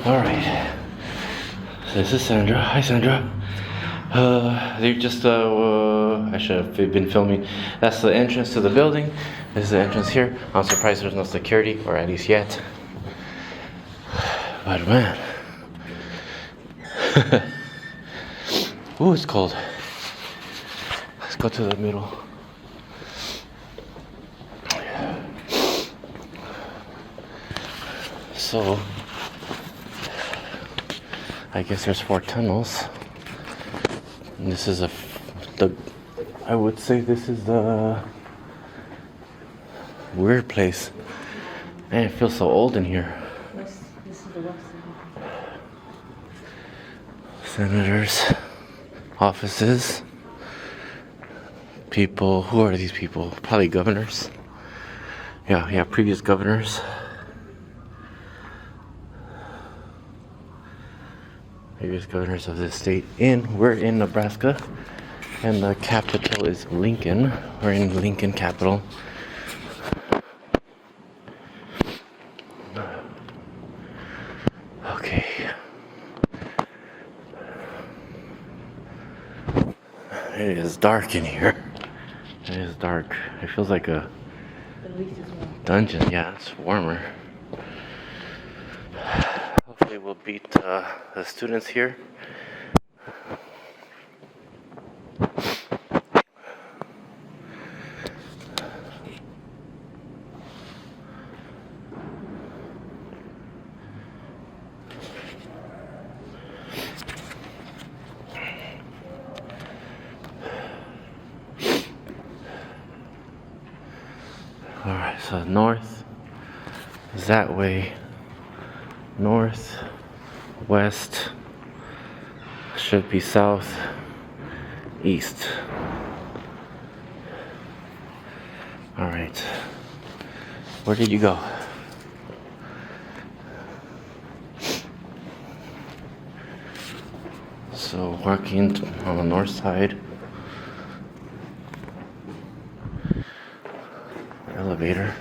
Alright. This is Sandra. Hi, Sandra. They just, I should have been filming. That's the entrance to the building. This is the entrance here. I'm surprised there's no security, or at least yet. But man. Ooh, it's cold. Let's go to the middle. So, I guess there's 4 tunnels. And this is I would say this is the weird place. Man, it feels so old in here. This is the west Senators, offices, people. Who are these people? Probably governors. Yeah, previous governors. Previous governors of this state. We're in Nebraska, and the capital is Lincoln. We're in Lincoln, capital. Okay. It is dark in here. It is dark. It feels like a dungeon. Yeah, it's warmer. Hopefully we'll beat the students here. Alright, so north is that way. North, west, should be south, east. Alright. Where did you go? So working on the north side. Elevator.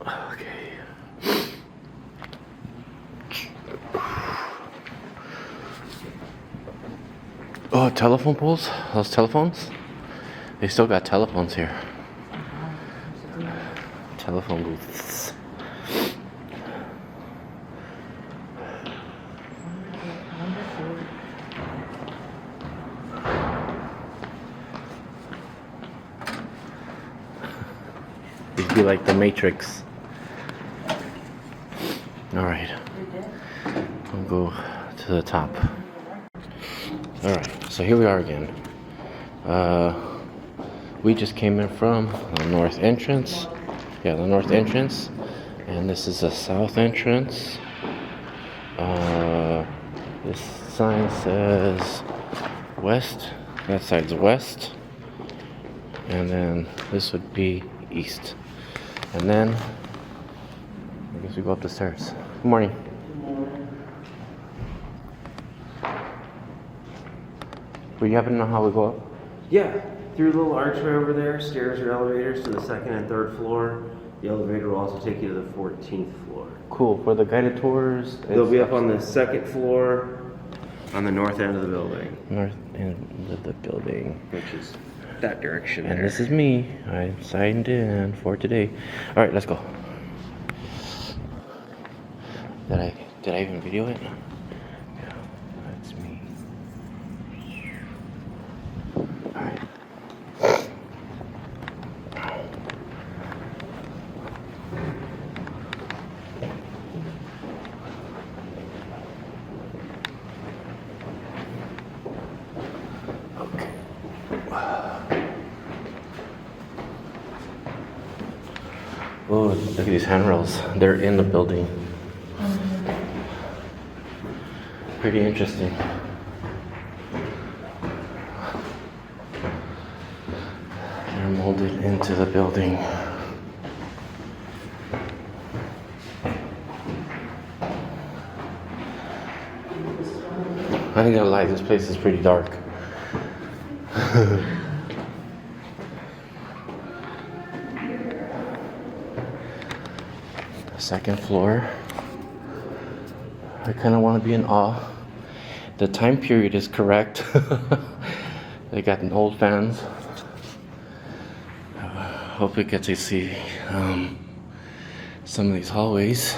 Okay. Oh, telephone poles? Those telephones? They still got telephones here. Telephone booths. It'd be like the Matrix. Alright. I'll go to the top. Alright, so here we are again. We just came in from the north entrance. Yeah, the north entrance. And this is the south entrance. This sign says west. That side's west. And then this would be east. And then, I guess we go up the stairs. Good morning. Do you happen to know how we go up? Yeah, through the little archway over there, stairs or elevators to the 2nd and 3rd floor. The elevator will also take you to the 14th floor. Cool. For the guided tours, They'll be up on the 2nd floor on the north end of the building. North end of the building. Which is that direction And there. this is me. I signed in for today. All right, let's go. Did I even video it? Yeah, that's me. All right. Okay. Oh, look at these handrails. They're in the building. Pretty interesting. They're molded into the building. I ain't gonna lie, this place is pretty dark. Second floor. I kind of want to be in awe. The time period is correct. They got an old fans. Hope we get to see some of these hallways.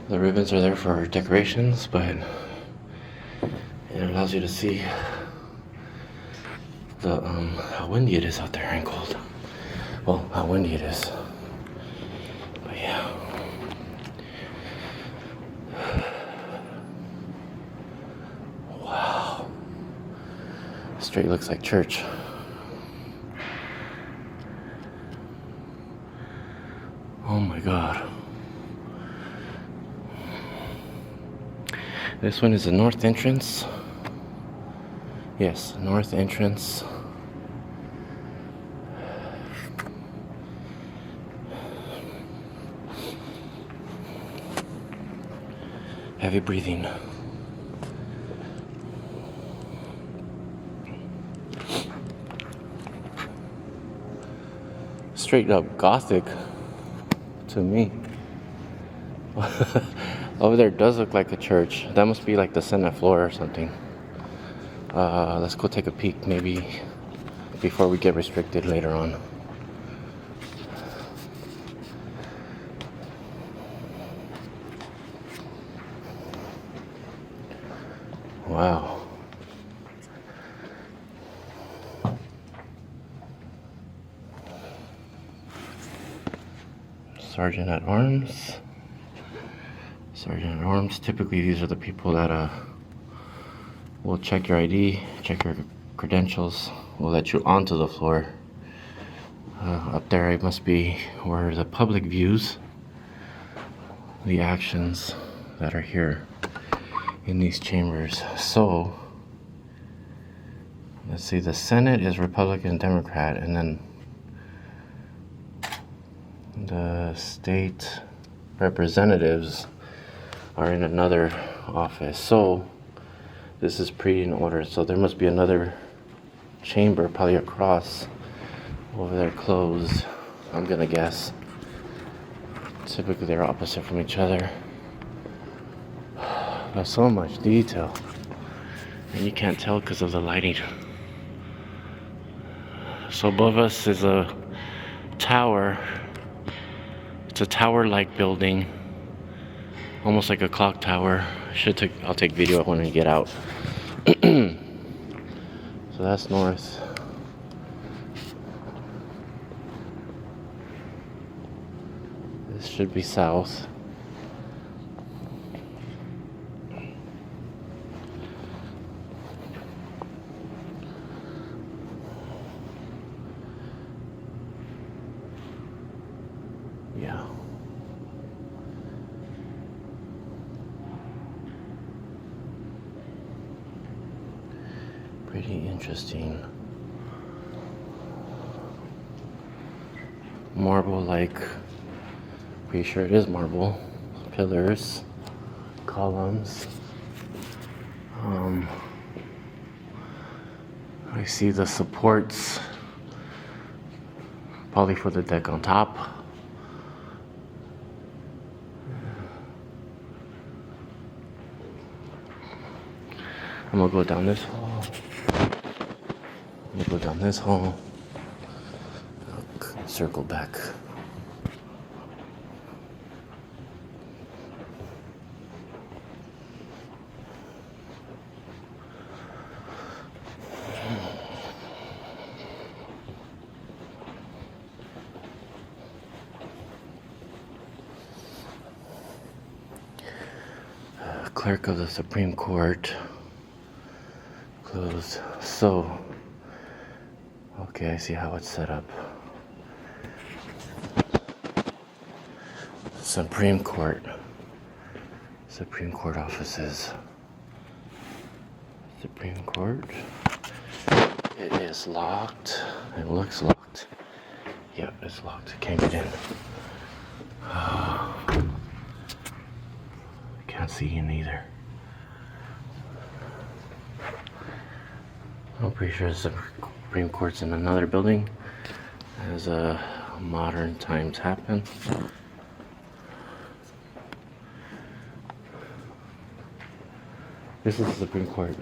The ribbons are there for decorations, but it allows you to see the how windy it is out there and cold. Well, how windy it is. But yeah. Wow. Straight looks like church. Oh my God. This one is the north entrance. Yes, north entrance. Heavy breathing. Straight up Gothic to me. Over there does look like a church. That must be like the Senate floor or something. Let's go take a peek maybe before we get restricted later on. Wow. Sergeant at Arms. Sergeant at Arms. Typically, these are the people that will check your ID, check your credentials, will let you onto the floor. Up there, it must be where the public views the actions that are here in these chambers. So, let's see, the Senate is Republican and Democrat, and then the state representatives are in another office. So this is pretty in order. So there must be another chamber probably across over there closed, I'm gonna guess. Typically they're opposite from each other. There's so much detail and you can't tell because of the lighting. So above us is a tower. It's a tower-like building, almost like a clock tower. I'll take video when we get out. So that's north. This should be south. Yeah. Pretty interesting. Marble-like. Pretty sure it is marble. Pillars, columns. I see the supports, probably for the deck on top. I'm gonna go down this hall. I'm gonna go down this hall. Circle back. Clerk of the Supreme Court. Closed. So, okay, I see how it's set up. Supreme Court offices. Supreme Court. It is locked. It looks locked. Yep, it's locked. Can't get in. Can't see in either. I'm pretty sure the Supreme Court's in another building as modern times happen. This is the Supreme Court.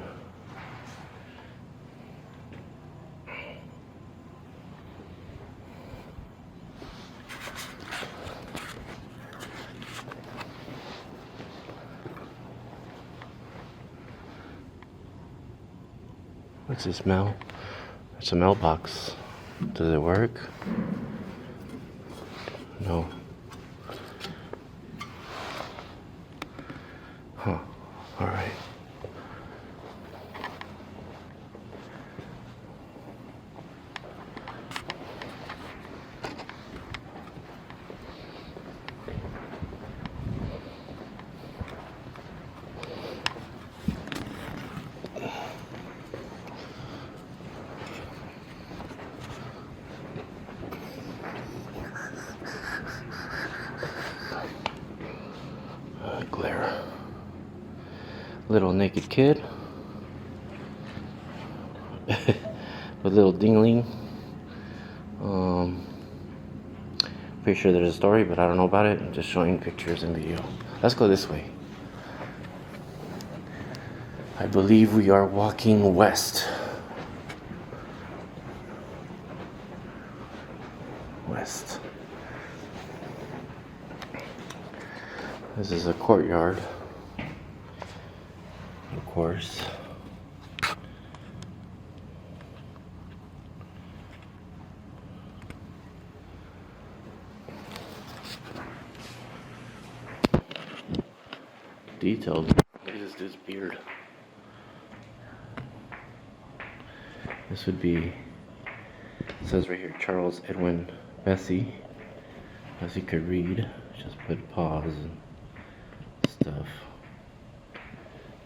What's this mail? It's a mailbox. Does it work? No. Huh. All right. Glare. Little naked kid with little dingling. Pretty sure there's a story, but I don't know about it. I'm just showing pictures and video. Let's go this way. I believe we are walking west. West. This is a courtyard, of course. Detailed. Look at this dude's beard. This would be, it says right here, Charles Edwin Bessie. As you could read, just put pause and stuff.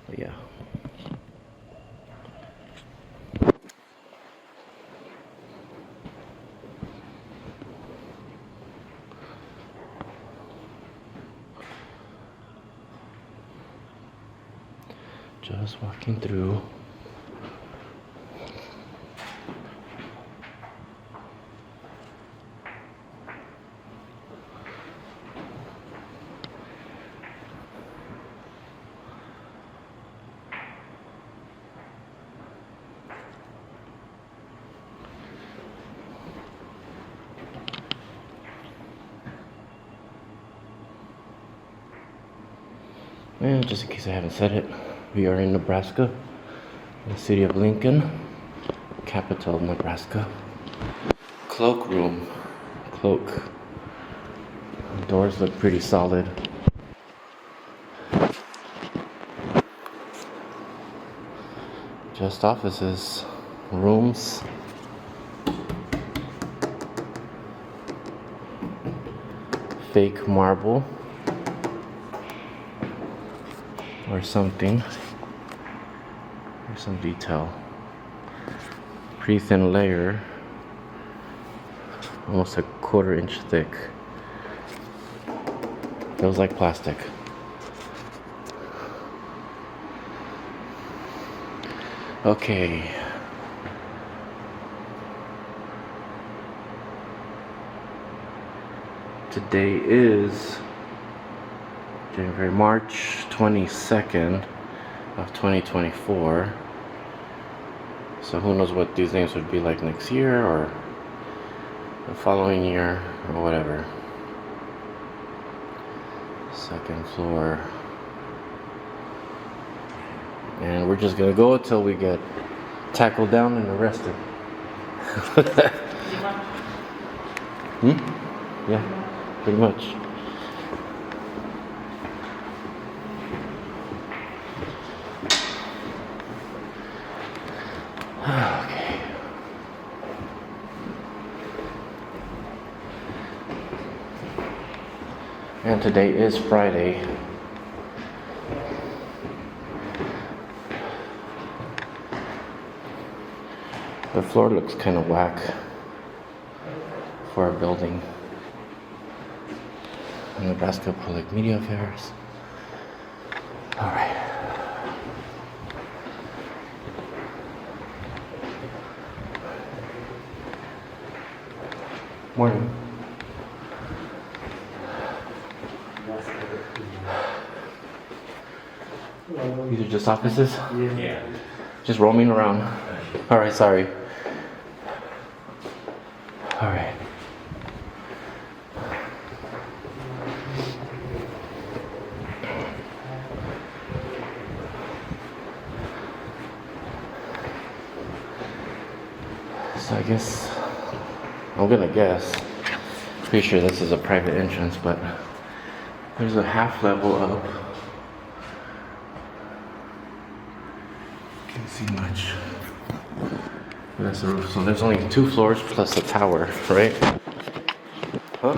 But yeah. Just walking through. And just in case I haven't said it, we are in Nebraska, the city of Lincoln, capital of Nebraska. Cloak room. Cloak. The doors look pretty solid. Just offices. Rooms. Fake marble. Or something. There's some detail. Pretty thin layer. Almost a 1/4 inch thick. Feels like plastic. Okay. Today is March 22nd of 2024. So who knows what these names would be like next year or the following year or whatever. Second floor. And we're just gonna go until we get tackled down and arrested. Yeah, pretty much. Okay. And today is Friday. The floor looks kind of whack for a building. Nebraska Public Media Affairs. All right. Morning. These are just offices? Yeah. Just roaming around. Alright, sorry. Alright. So I guess, I'm gonna guess, pretty sure this is a private entrance, but there's a half level up. Can't see much. That's the roof. So there's only 2 floors plus a tower, right? Huh?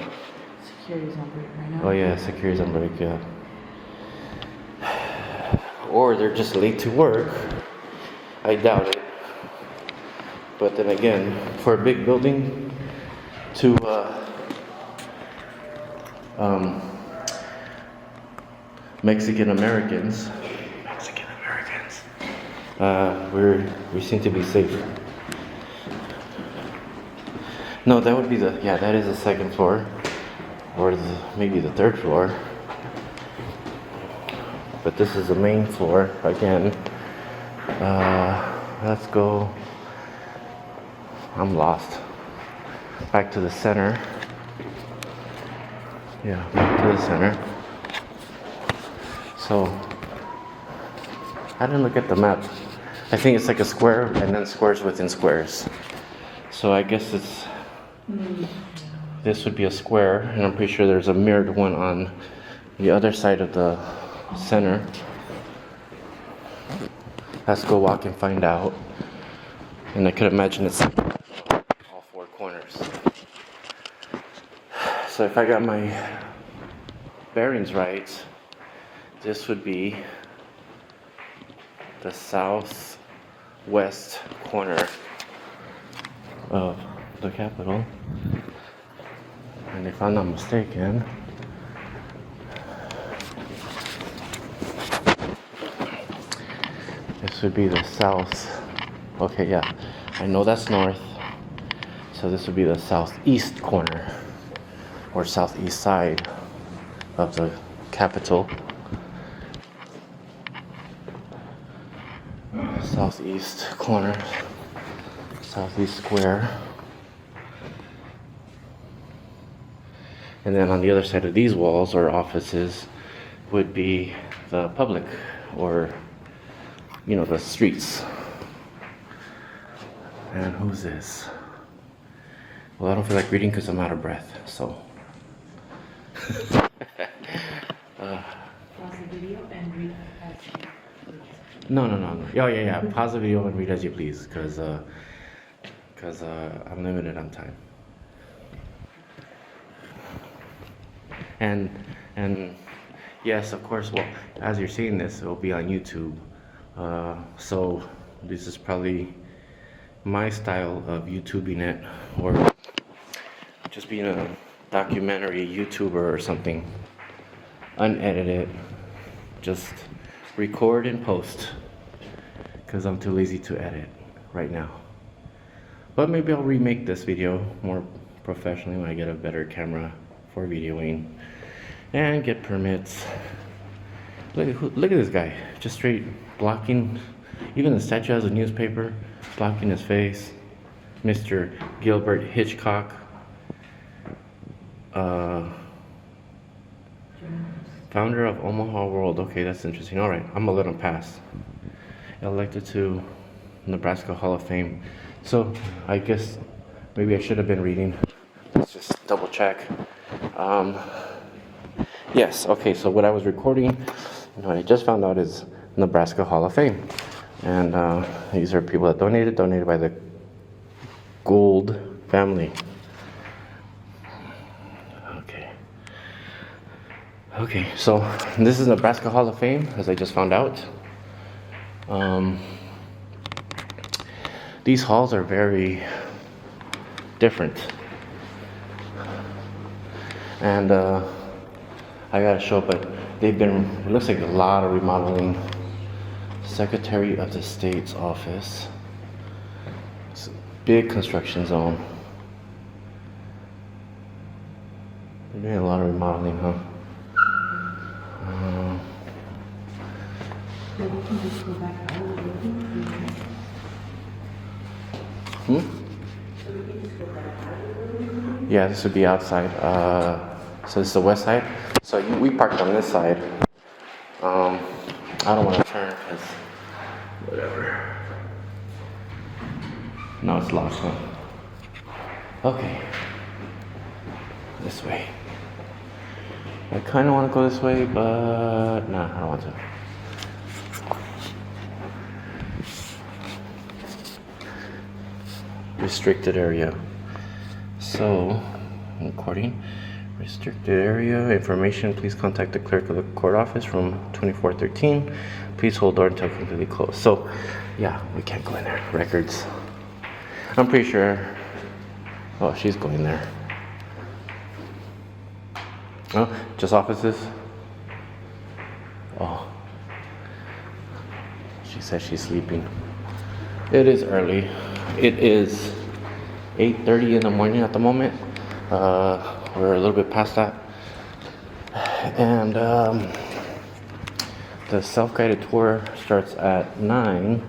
Security's on break right now. Oh yeah, security's on break, yeah. Or they're just late to work. I doubt it. But then again, for a big building to Mexican Americans, we seem to be safe. No, that would be that is the 2nd floor, or maybe the 3rd floor. But this is the main floor again. Let's go. I'm lost. Back to the center. Yeah, back to the center. So, I didn't look at the map. I think it's like a square and then squares within squares. So I guess this would be a square, and I'm pretty sure there's a mirrored one on the other side of the center. Let's go walk and find out. And I could imagine it's all 4 corners. So if I got my bearings right, this would be the southwest corner of the Capitol. And if I'm not mistaken, this would be the south. Okay, yeah, I know that's north. So this would be the southeast corner or southeast side of the Capitol. Southeast corner, southeast square. And then on the other side of these walls or offices would be the public, or the streets. And who's this? Well, I don't feel like reading because I'm out of breath, so. Pause the video and read as you please. No. Oh, yeah. Pause the video and read as you please, because I'm limited on time. And yes, of course. Well, as you're seeing this, it will be on YouTube. So this is probably my style of YouTubing it, or just being a documentary YouTuber or something. Unedited, just record and post, because I'm too lazy to edit right now. But maybe I'll remake this video more professionally when I get a better camera for videoing and get permits. Look at this guy, just straight blocking. Even the statue has a newspaper blocking his face. Mr. Gilbert Hitchcock, founder of Omaha World. Okay, that's interesting. All right, I'm gonna let him pass. Elected to Nebraska Hall of Fame. So I guess maybe I should have been reading. Let's just double check. Yes. Okay. So what I was recording, what I just found out is Nebraska Hall of Fame, and these are people that donated by the Gould family. Okay, so this is Nebraska Hall of Fame, as I just found out. These halls are very different, and I gotta show up, but it looks like a lot of remodeling. Secretary of the State's office. It's a big construction zone. They're doing a lot of remodeling, huh? can just go back out of the building. Hmm? So we can just go back out of the building. Yeah, this would be outside. So this is the west side. So we parked on this side. I don't want to turn because whatever. No, it's locked, huh? Okay. This way. I kind of want to go this way, but no, I don't want to. Restricted area. So, recording. Restricted area information. Please contact the clerk of the court office from 2413. Please hold door until completely closed. So, yeah, we can't go in there. Records. I'm pretty sure. Oh, she's going there. Oh, just offices? Oh. She said she's sleeping. It is early. It is 8:30 in the morning at the moment. We're a little bit past that. And the self-guided tour starts at 9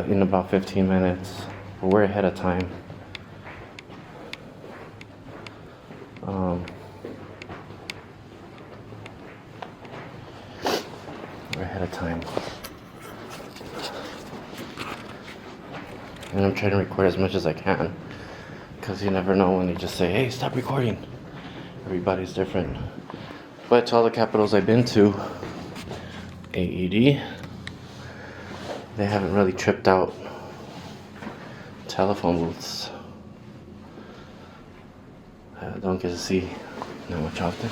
in about 15 minutes. We're ahead of time. We're ahead of time. And I'm trying to record as much as I can. Because you never know when they just say, hey, stop recording. Everybody's different. But to all the capitals I've been to, AED, they haven't really tripped out telephone booths. I don't get to see that much often.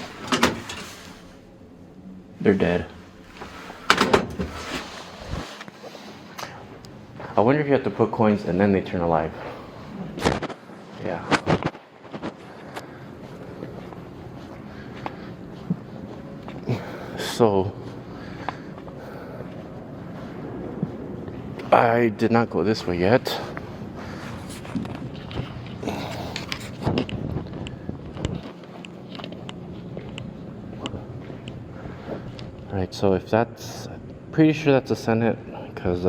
They're dead. I wonder if you have to put coins and then they turn alive. Yeah. So, I did not go this way yet. Alright, so if that's, pretty sure that's the Senate, because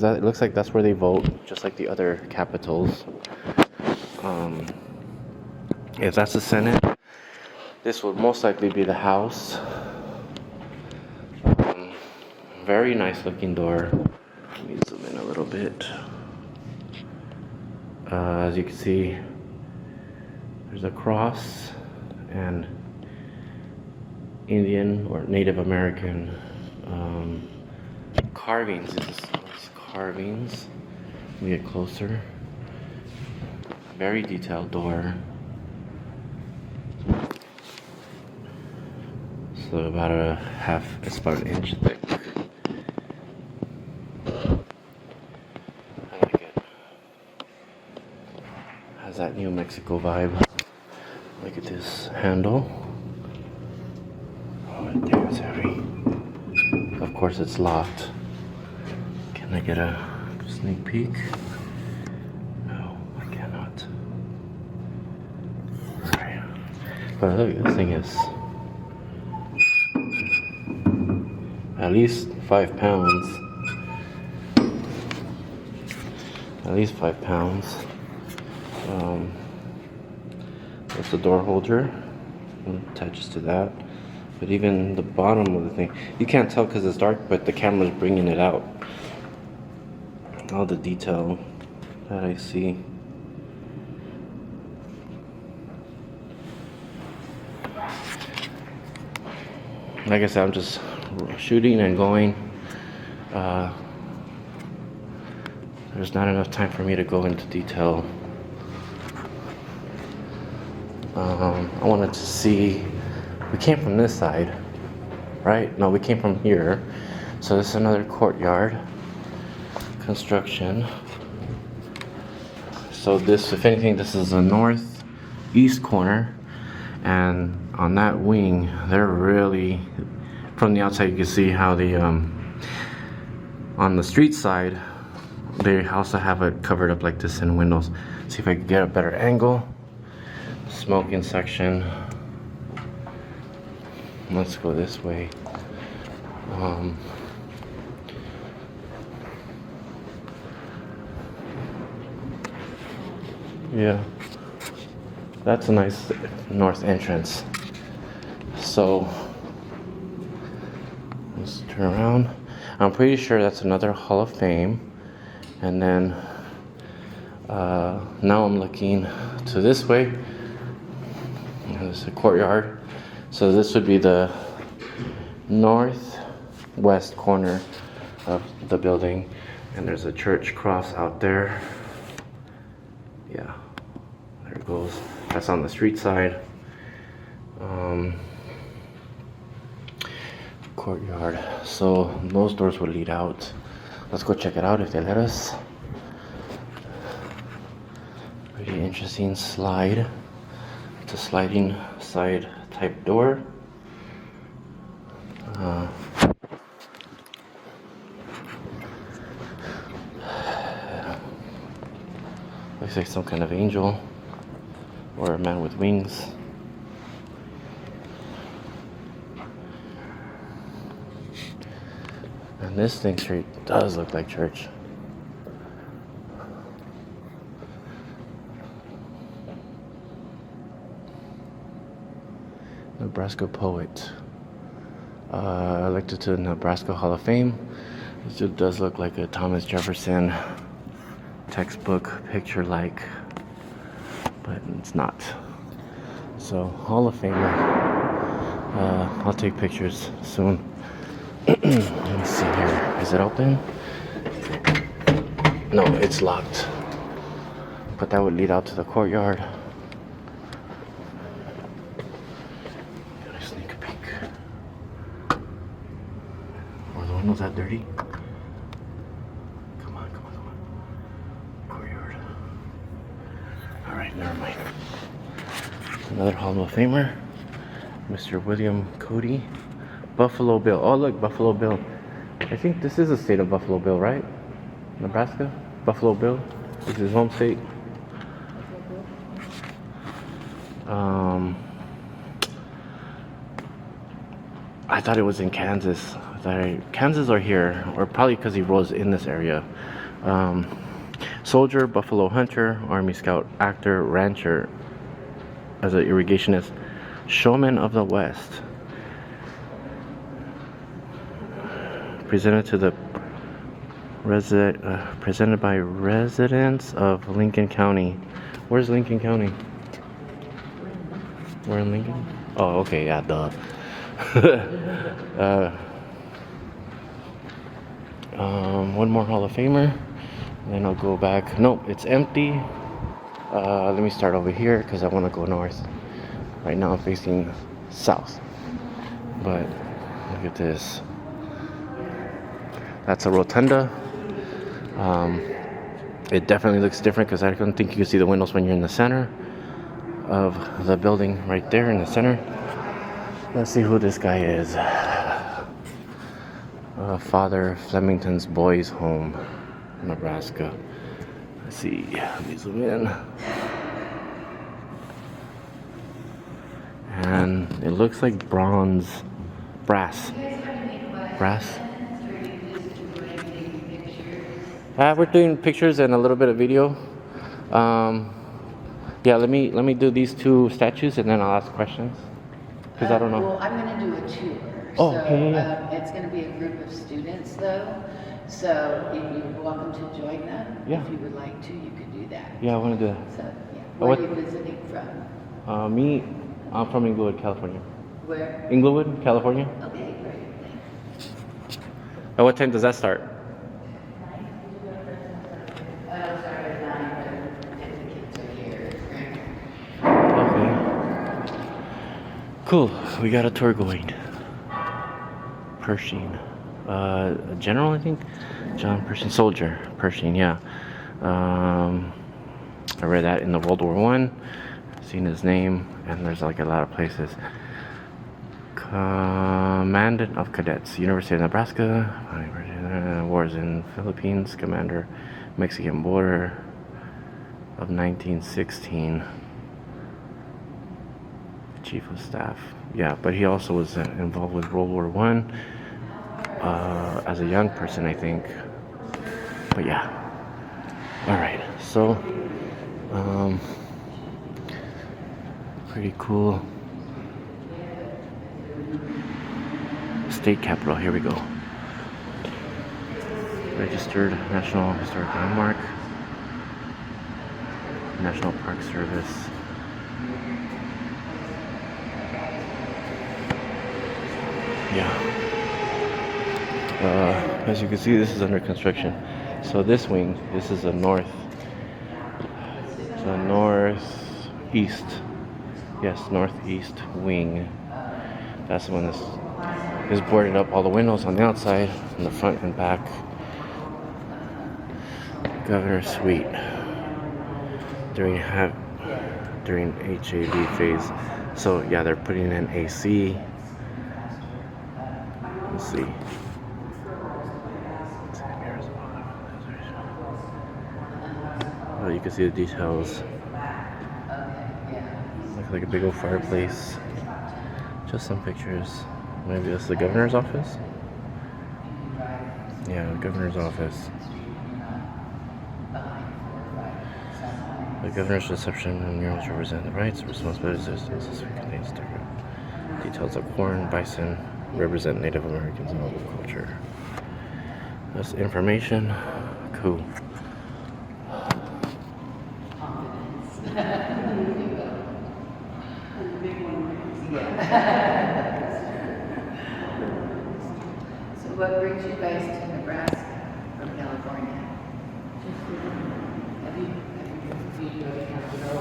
that, it looks like that's where they vote, just like the other capitals. If that's the Senate, this would most likely be the House. Very nice looking door. Let me zoom in a little bit. As you can see, there's a cross and Indian or Native American carvings. These carvings. Let me get closer. Very detailed door. So about it's about an inch thick. I like it. Has that New Mexico vibe. Look at this handle. Oh, damn, it's heavy. Of course, it's locked. Can I get a sneak peek? No, I cannot. Alright. But look, this thing is at least 5 pounds. At least 5 pounds. There's the door holder. It attaches to that. But even the bottom of the thing, you can't tell because it's dark, but the camera's bringing it out. All the detail that I see. Like I said, I'm just shooting and going. There's not enough time for me to go into detail. I wanted to see, we came from this side, right? No, we came from here. So this is another courtyard. Construction. So this, if anything, this is the northeast corner. And on that wing, they're really, from the outside you can see how the, on the street side, they also have it covered up like this in windows. See if I can get a better angle. Smoking section. Let's go this way. Um, yeah, that's a nice north entrance. So let's turn around. I'm pretty sure that's another Hall of Fame. And then now I'm looking to this way. There's a courtyard. So this would be the northwest corner of the building. And there's a church cross out there. Yeah, there it goes. That's on the street side. Courtyard. So those doors will lead out. Let's go check it out if they let us. Pretty interesting slide. It's a sliding side type door. Looks like some kind of angel or a man with wings. And this thing straight does look like church. Nebraska poet. Elected to the Nebraska Hall of Fame. This dude does look like a Thomas Jefferson textbook picture like, but it's not. So Hall of Famer. I'll take pictures soon. Let me see here. Is it open? No, it's locked. But that would lead out to the courtyard. Gotta sneak a peek. Are the windows that dirty? Come on. Courtyard. Alright, never mind. Another Hall of Famer. Mr. William Cody. Buffalo Bill. Oh, look, Buffalo Bill. I think this is the state of Buffalo Bill, right? Nebraska? Buffalo Bill. This is his home state. I thought it was in Kansas. Kansas or here, or probably because he rose in this area. Soldier, Buffalo Hunter, Army Scout, actor, rancher, as an irrigationist, showman of the West. Presented by residents of Lincoln County. Where's Lincoln County? We're in Lincoln? Oh, okay, yeah, duh. One more Hall of Famer. And then I'll go back. Nope, it's empty. Let me start over here because I want to go north. Right now I'm facing south. But look at this. That's a rotunda. It definitely looks different because I don't think you can see the windows when you're in the center of the building, right there in the center. Let's see who this guy is. Father Flemington's Boys Home, Nebraska. Let's see. Let me zoom in. And it looks like brass. We're doing pictures and a little bit of video. Yeah, let me do these two statues and then I'll ask questions. Because I don't know. Well, I'm going to do a tour. Oh, so, yeah. It's going to be a group of students, though. So you're welcome to join them. Yeah. If you would like to, you could do that. Yeah, I want to do that. So, yeah. Oh, Where what- are you visiting from? I'm from Inglewood, California. Where? Inglewood, California. Okay, great. At what time does that start? Sorry, at 9, but if the kids are here. Okay. Cool. We got a tour going. Pershing. General, I think? John Pershing. Soldier. Pershing, yeah. I read that in the World War I. Seen his name, and there's like a lot of places. Commandant of Cadets, University of Nebraska. Wars in Philippines. Commander, Mexican border of 1916. Chief of Staff. Yeah, but he also was involved with World War I. as a young person, I think. But yeah. All right. So, pretty cool. State Capitol. Here we go. Registered National Historic Landmark. National Park Service. Yeah. As you can see, this is under construction. So this wing, this is the northeast. Yes, northeast wing. That's the one that's is boarded up. All the windows on the outside, in the front and back. Governor's Suite. During HAB phase. So yeah, they're putting in AC. Let's see. Oh, you can see the details. Looks like a big old fireplace. Just some pictures. Maybe that's the governor's office? Yeah, the governor's office. The governor's reception and murals represent the rights and responsibilities of citizens who contains details of corn, bison, represent Native Americans and local culture. That's information. Cool. So what brings you guys to Nebraska from California? Have you go to Capitol?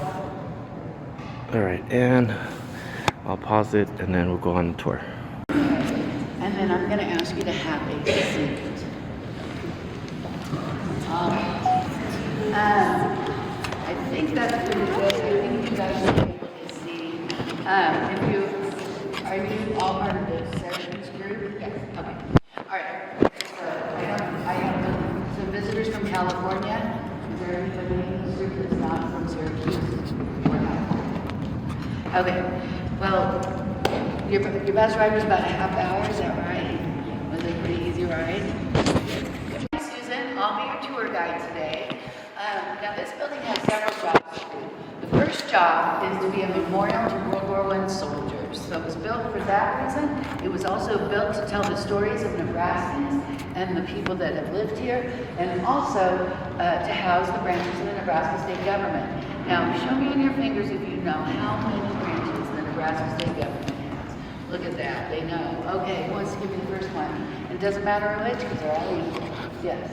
All right, and I'll pause it and then we'll go on the tour. And then I'm going to ask you to have a seat. I think that's pretty good. I think you guys will be able to see. Are you all part of the Syracuse group? Yes. Okay. All right. So I have some visitors from California. Is there anybody in this group that's not from Syracuse? Or not? Okay. Well, your bus ride was about a half hour, is that right? Was it a pretty easy ride? Susan, I'll be your tour guide today. Now this building has several jobs to do. The first job is to be a memorial to World War I soldiers. So it was built for that reason. It was also built to tell the stories of Nebraskans and the people that have lived here, and also to house the branches of the Nebraska state government. Now show me on your fingers if you know how many branches the Nebraska state government has. Look at that, they know. Okay, who wants to give me the first one? It doesn't matter which, because they're all equal. Yes.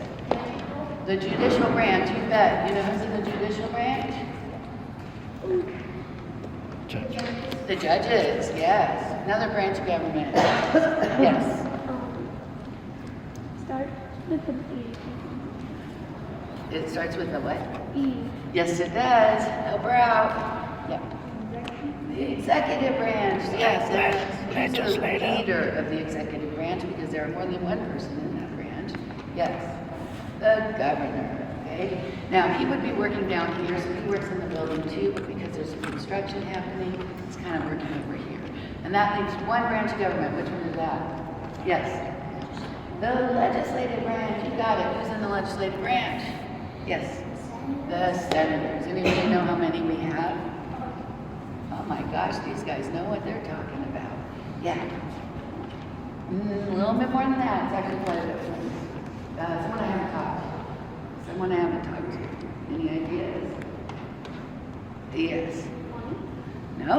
The judicial branch, you bet. You know who's in the judicial branch? Judge. The judges, yes. Another branch of government. Yes. Start with an It starts with the what? E. Yes, it does. Help her out. Yep. The executive branch, yes. And who's the leader of the executive branch, because there are more than one person in that branch. Yes. The governor. Okay. Now he would be working down here, so he works in the building too, but because there's some construction happening, he's kind of working over here. And that leaves one branch of government. Which one is that? Yes. The legislative branch. You got it. Who's in the legislative branch? Yes. The senators. Anybody know how many we have? Oh my gosh, these guys know what they're talking about. Yeah. A little bit more than that. It's actually quite a bit. Someone I haven't talked to. Someone I haven't talked to. Any ideas? Yes. No?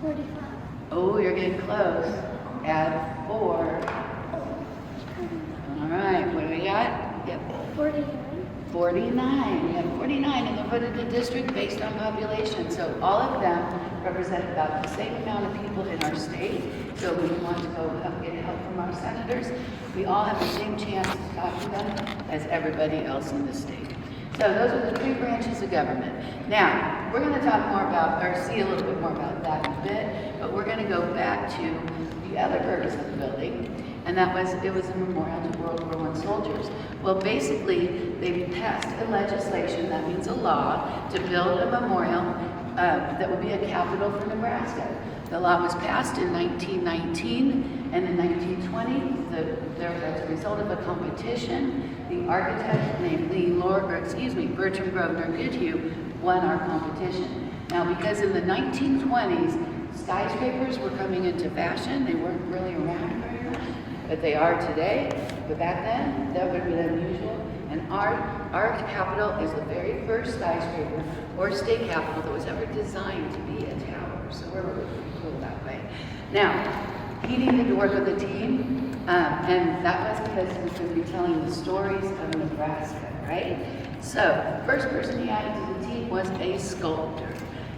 45. Oh, you're getting close. Add 4. All right, what do we got? Yep. 49. 49. We have 49 in the voted district based on population. So all of them represent about the same amount of people in our state. So when we want to go get help from our senators, we all have the same chance to talk to them as everybody else in the state. So those are the 3 branches of government. Now, we're going to talk more about, or see a little bit more about that in a bit, but we're going to go back to the other purpose of the building, and that was, it was a memorial to World War I soldiers. Well, basically, they passed a legislation, that means a law, to build a memorial that would be a capital for Nebraska. The law was passed in 1919, and in 1920, as a result of a competition, the architect named Bertram Grosvenor Goodhue won our competition. Now, because in the 1920s, skyscrapers were coming into fashion, they weren't really around very much, but they are today. But back then, that would have been unusual. And our capital is the very first skyscraper or state capital that was ever designed to be a tower. So we're really cool that way. Now, he needed to work with a team, and that was because he was going to be telling the stories of Nebraska, right? So, first person he added to the team was a sculptor.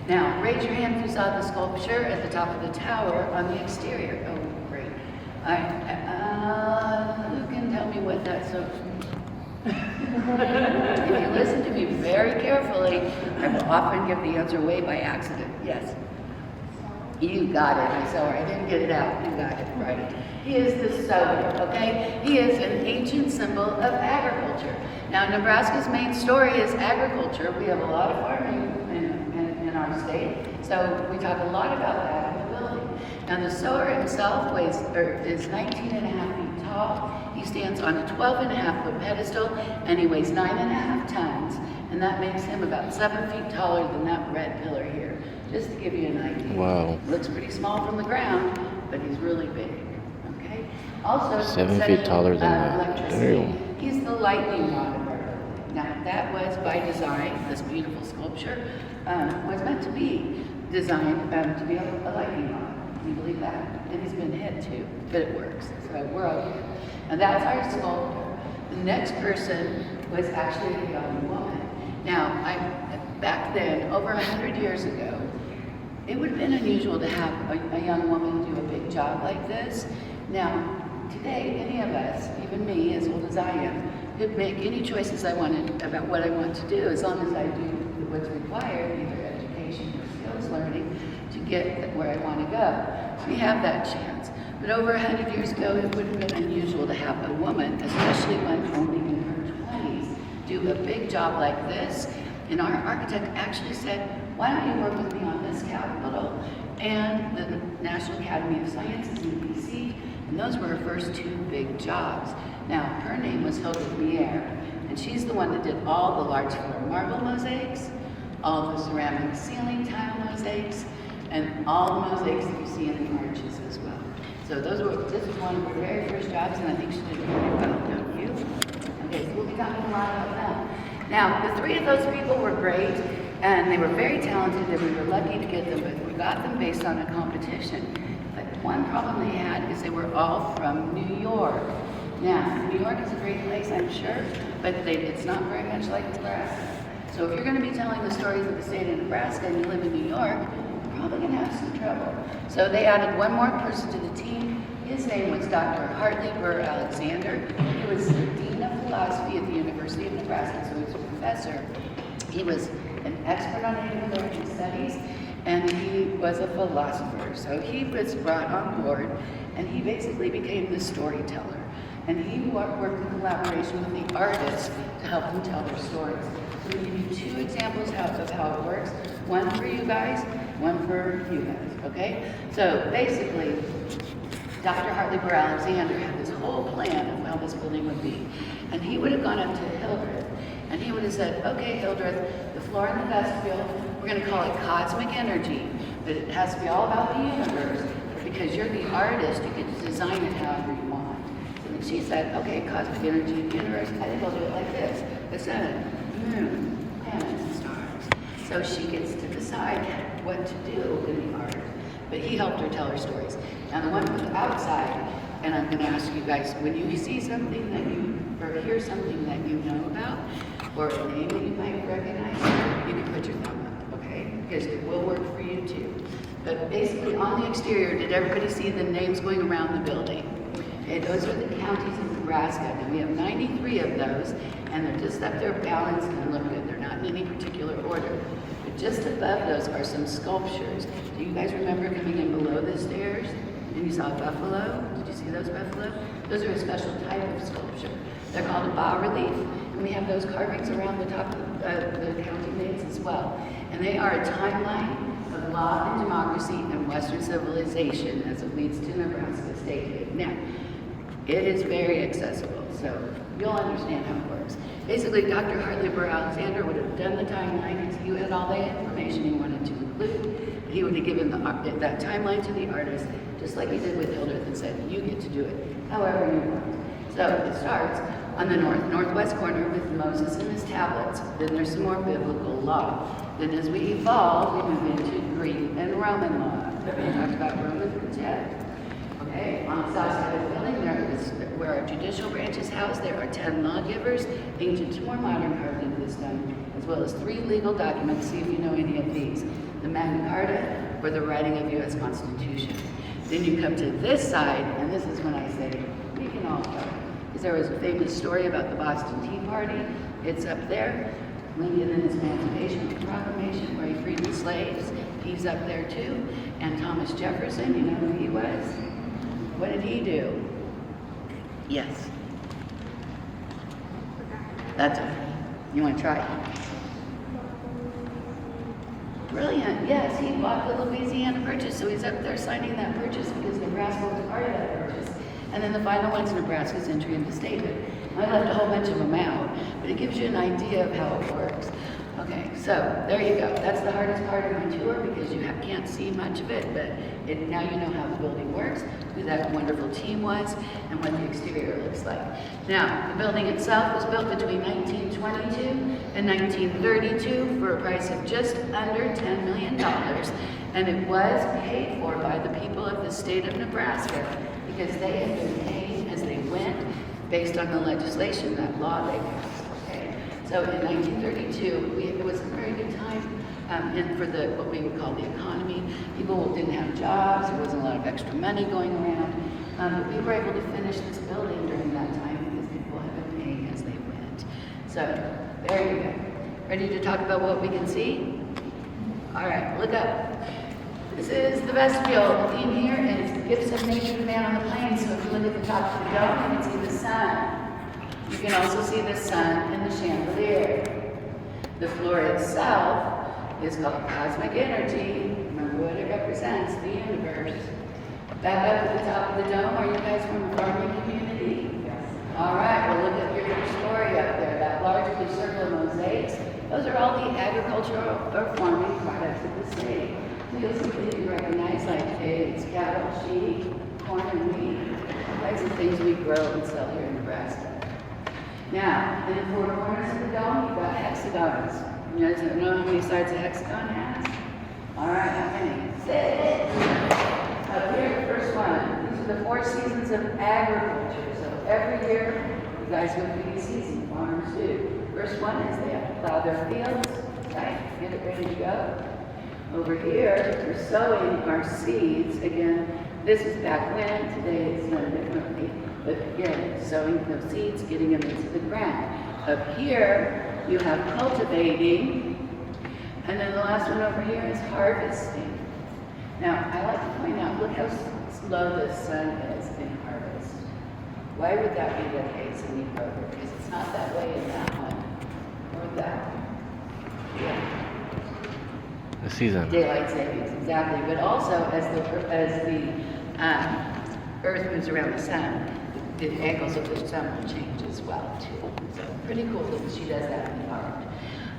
Now, raise your hand if you saw the sculpture at the top of the tower on the exterior. Oh, great. All right. Who can tell me what that's so? If you listen to me very carefully, I will often give the answer away by accident. Yes. You got it. I didn't get it out. You got it right. He is the sower, okay? He is an ancient symbol of agriculture. Now, Nebraska's main story is agriculture. We have a lot of farming in our state, so we talk a lot about that in the building. Now, the sower himself is 19 and a half feet tall. He stands on a 12.5-foot pedestal, and he weighs 9.5 tons, and that makes him about 7 feet taller than that red pillar here, just to give you an idea. Wow. Looks pretty small from the ground, but he's really big, okay? Also, 7 feet taller than that. Electricity. He's the lightning rod of our building. Now, that was by design. This beautiful sculpture was meant to be designed to be a lightning rod. Can you believe that? And he's been hit too, but it works, so we're okay. And that's our sculptor. The next person was actually a young woman. Now, back then, over 100 years ago, it would have been unusual to have a young woman do a big job like this. Now, today, any of us, even me, as old as I am, could make any choices I wanted about what I want to do, as long as I do what's required, either education or skills learning, to get where I want to go. We have that chance. But over 100 years ago, it would have been unusual to have a woman, especially one only in her 20s, do a big job like this. And our architect actually said, why don't you work with me on this capital and the National Academy of Sciences in DC? And those were her first two big jobs. Now, her name was Hilda Mier, and she's the one that did all the large floor marble mosaics, all the ceramic ceiling tile mosaics, and all the mosaics that you see in the arches as well. So this was one of her very first jobs, and I think she did really well, don't you? Okay, so we'll be talking a lot about that. Now, the three of those people were great, and they were very talented, and we were lucky to get them, but we got them based on a competition. But one problem they had is they were all from New York. Now, New York is a great place, I'm sure, but it's not very much like Nebraska. So if you're going to be telling the stories of the state of Nebraska and you live in New York, you're probably going to have some trouble. So they added one more person to the team. His name was Dr. Hartley Burr Alexander. He was the Dean of Philosophy at the University of Nebraska, so he was a professor. He was an expert on Native American studies, and he was a philosopher. So he was brought on board, and he basically became the storyteller. And he worked in collaboration with the artists to help them tell their stories. So we'll give you two examples of how it works. One for you guys, one for you guys, okay? So basically, Dr. Hartley Burr Alexander had this whole plan of how this building would be. And he would have gone up to Hildreth, and he would have said, okay, Hildreth, the floor in the vestibule, we're going to call it cosmic energy, but it has to be all about the universe, because you're the artist, you get to design it however you want. So then she said, okay, cosmic energy, universe, I think I'll do it like this. The sun, moon, planets, and stars. So she gets to decide what to do in the art. But he helped her tell her stories. Now the one from the outside, and I'm going to ask you guys, when you see something that or hear something that you know about, or a name that you might recognize, you can put your thumb up, okay? Because it will work for you too. But basically on the exterior, did everybody see the names going around the building? Okay, those are the counties in Nebraska. Now we have 93 of those, and they're just up there balanced and look good. They're not in any particular order. But just above those are some sculptures. Do you guys remember coming in below the stairs and you saw a buffalo? Did you see those buffalo? Those are a special type of sculpture. They're called a bas-relief, and we have those carvings around the top of the county names as well. And they are a timeline of law and democracy and Western civilization as it leads to Nebraska statehood. Now, it is very accessible, so you'll understand how it works. Basically, Dr. Hartley Burr Alexander would have done the timeline because he had all the information he wanted to include. He would have given that timeline to the artist, just like he did with Hildreth, and said, you get to do it however you want. So it starts on the northwest corner with Moses and his tablets. Then there's some more biblical law. Then as we evolve, we move into Greek and Roman law. We talked about Roman protect. Okay, on the south side of the building, there is where our judicial branch is housed. There are 10 lawgivers, ancient to more modern, carved into the stone, as well as 3 legal documents. See if you know any of these: the Magna Carta, or the writing of U.S. Constitution. Then you come to this side, and this is when I say we can all go, because there was a famous story about the Boston Tea Party. It's up there. Lincoln and his Emancipation Proclamation, where he freed the slaves. He's up there too. And Thomas Jefferson, you know who he was? What did he do? Yes. That's okay. You want to try? Brilliant. Yes, he bought the Louisiana Purchase, so he's up there signing that purchase because Nebraska was part of that purchase. And then the final one's Nebraska's entry into statehood. I left a whole bunch of them out, but it gives you an idea of how it works. Okay, so there you go. That's the hardest part of my tour because you can't see much of it, but now you know how the building works, who that wonderful team was, and what the exterior looks like. Now, the building itself was built between 1922 and 1932 for a price of just under $10 million, and it was paid for by the people of the state of Nebraska because they had been paid as they went based on the legislation, that law they passed. So in 1932, it was a very good time for what we would call the economy. People didn't have jobs, there wasn't a lot of extra money going around, but we were able to finish this building during that time because people had been paying as they went. So there you go. Ready to talk about what we can see? All right, look up. This is the vestibule. The theme here is the gifts of nature to man on the plains. So if you look at the top of the dome, you can see the sun. You can also see the sun and the chandelier. The floor itself is called cosmic energy. Remember what it represents, the universe. Back up at the top of the dome, are you guys from a farming community? Yes. All right, well look at your first story up there, that large blue circle of mosaics. Those are all the agricultural or farming products of the state. So you'll see things you recognize like pigs, cattle, sheep, corn, and wheat. Those are things we grow and sell here in Nebraska. Now, in the 4 corners of the dome, you've got hexagons. You guys know how many sides a hexagon has? All right, how many? 6. Up here, the first one. These are the 4 seasons of agriculture. So every year, you guys go through these seasons, farmers do. First one is they have to plow their fields, right? Get it ready to go. Over here, we're sowing our seeds. Again, this is back when, today it's done differently. But again, sowing those seeds, getting them into the ground. Up here, you have cultivating. And then the last one over here is harvesting. Now, I like to point out, look how slow the sun is in harvest. Why would that be the case in the other? Because it's not that way in that one. Or that one. Yeah. The season. Daylight savings, exactly. But also, as the Earth moves around the sun, the angles of the sun will change as well, too. So pretty cool that she does that in the art.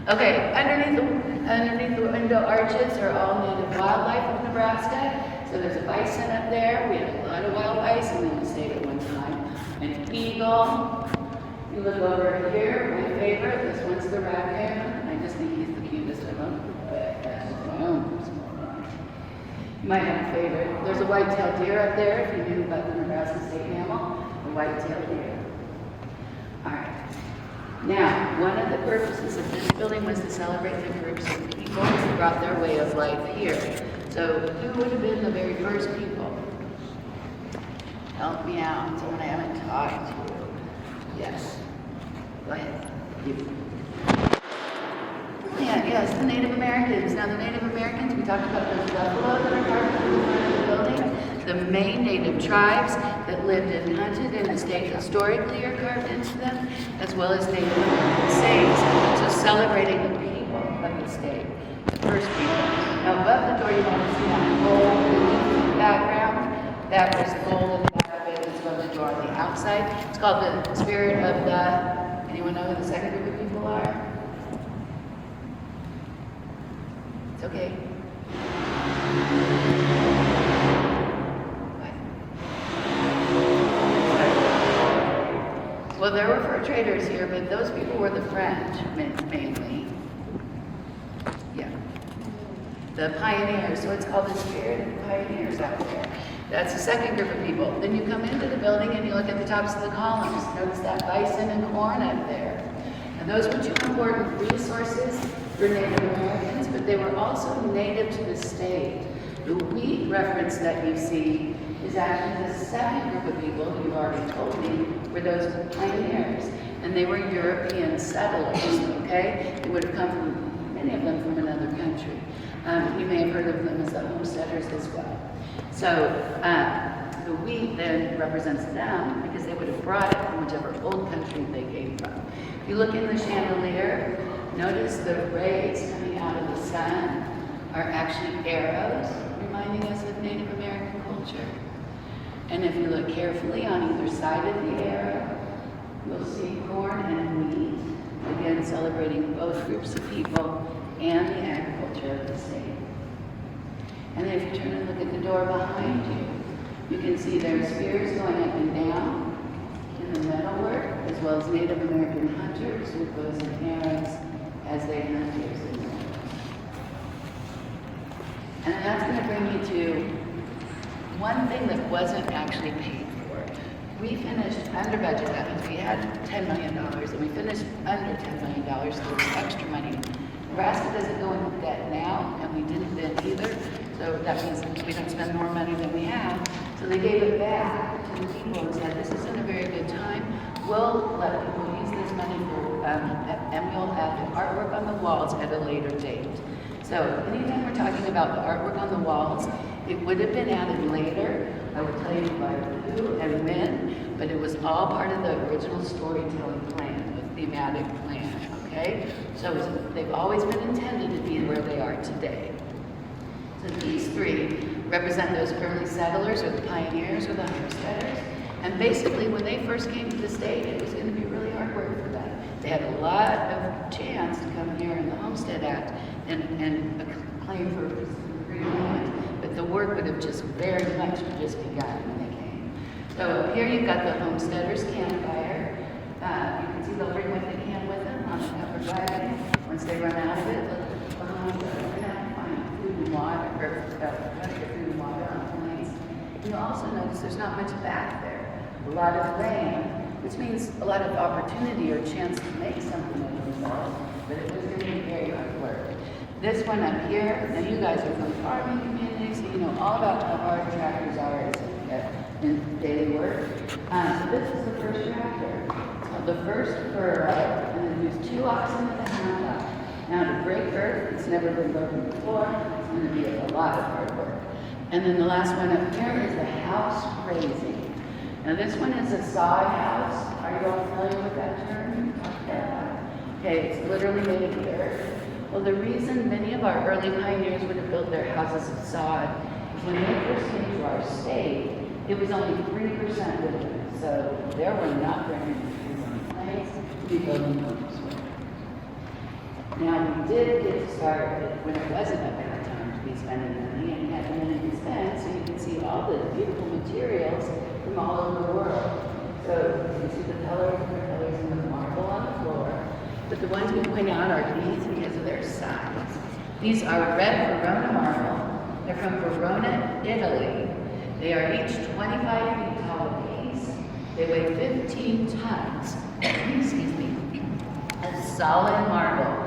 Okay, underneath the window arches are all native wildlife of Nebraska. So there's a bison up there. We had a lot of wild bison in the state at one time. An eagle. You look over here, my favorite. This one's the raccoon. I just think he's the cutest of them. You might have a favorite. There's a white-tailed deer up there, if you knew about the Nebraska state mammal, the white-tailed deer. All right. Now, one of the purposes of this building was to celebrate the groups of people who brought their way of life here. So, who would have been the very first people? Help me out, someone I haven't talked to. Yes. Go ahead. Yeah, yes, the Native Americans. Now, the Native Americans, we talked about those buffalo that are carved in the front of the building. The main Native tribes that lived and hunted in the state historically are carved into them, as well as Native American saints. So celebrating the people of the state, the first people. Now above the door, you want to see that gold background. That was gold in the back of it. It's above the door on the outside. It's called the Spirit of the, anyone know who the second group of people are? It's okay. Well, there were fur traders here, but those people were the French, mainly. Yeah. The pioneers, so it's called the Spirit of the Pioneers out there. That's the second group of people. Then you come into the building and you look at the tops of the columns. Notice that bison and corn up there. And those were two important resources for Native Americans, but they were also native to the state. The wheat reference that you see is actually the second group of people, you've already told me, were those pioneers. And they were European settlers, okay? They would have come from, many of them from another country. You may have heard of them as the homesteaders as well. So the wheat then represents them because they would have brought it from whichever old country they came from. If you look in the chandelier, notice the rays coming out of the sun are actually arrows, reminding us of Native American culture. And if you look carefully on either side of the arrow, you'll see corn and wheat, again celebrating both groups of people and the agriculture of the state. And then if you turn and look at the door behind you, you can see there are spears going up and down in the metalwork, as well as Native American hunters with bows and arrows as they hunt here. And that's going to bring me to one thing that wasn't actually paid for. We finished under budget. That means we had $10 million, and we finished under $10 million, so there was extra money. Nebraska doesn't go into debt now, and we didn't then either, so that means we don't spend more money than we have. So they gave it back to the people and said, this isn't a very good time. We'll let people use this money for, and we'll have artwork on the walls at a later date. So anytime we're talking about the artwork on the walls, it would have been added later. I would tell you by who and when, but it was all part of the original storytelling plan, the thematic plan, okay? So they've always been intended to be where they are today. So these three represent those early settlers or the pioneers or the homesteaders. And basically when they first came to the state, it was going to be really hard work for them. They had a lot of chance to come here in the Homestead Act and claim for free land, but the work would have just very much just begun when they came. So up here you've got the homesteaders' campfire. You can see they'll bring what they can with them on the covered wagon. Once they run out of it, look behind them. They're going to find food and water, or food and water on planes. You'll also notice there's not much back there. A lot of land, which means a lot of opportunity or chance to make something of themselves, but it was going to be very hard work. This one up here, now you guys are from farming communities, so you know all about how hard tractors are in daily work. So this is the first tractor. It's called the first furrow, and then there's 2 oxen and a half. Now to break earth, it's never been broken before, it's going to be a lot of hard work. And then the last one up here is the house raising. Now this one is a sod house. Are you all familiar with that term? Okay, it's literally made of earth. Well, the reason many of our early pioneers would have built their houses of sod is when they first came to our state, it was only 3% living. So there were not very many trees on the plains to be building homes with. Now we did get to start when it wasn't a bad time to be spending money, and you had money to spend, so you can see all the beautiful materials from all over the world. So you can see the colors in the marble on the floor. But the ones we point out are these because of their size. These are red Verona marble. They're from Verona, Italy. They are each 25 feet tall apiece. They weigh 15 tons, excuse me, of solid marble.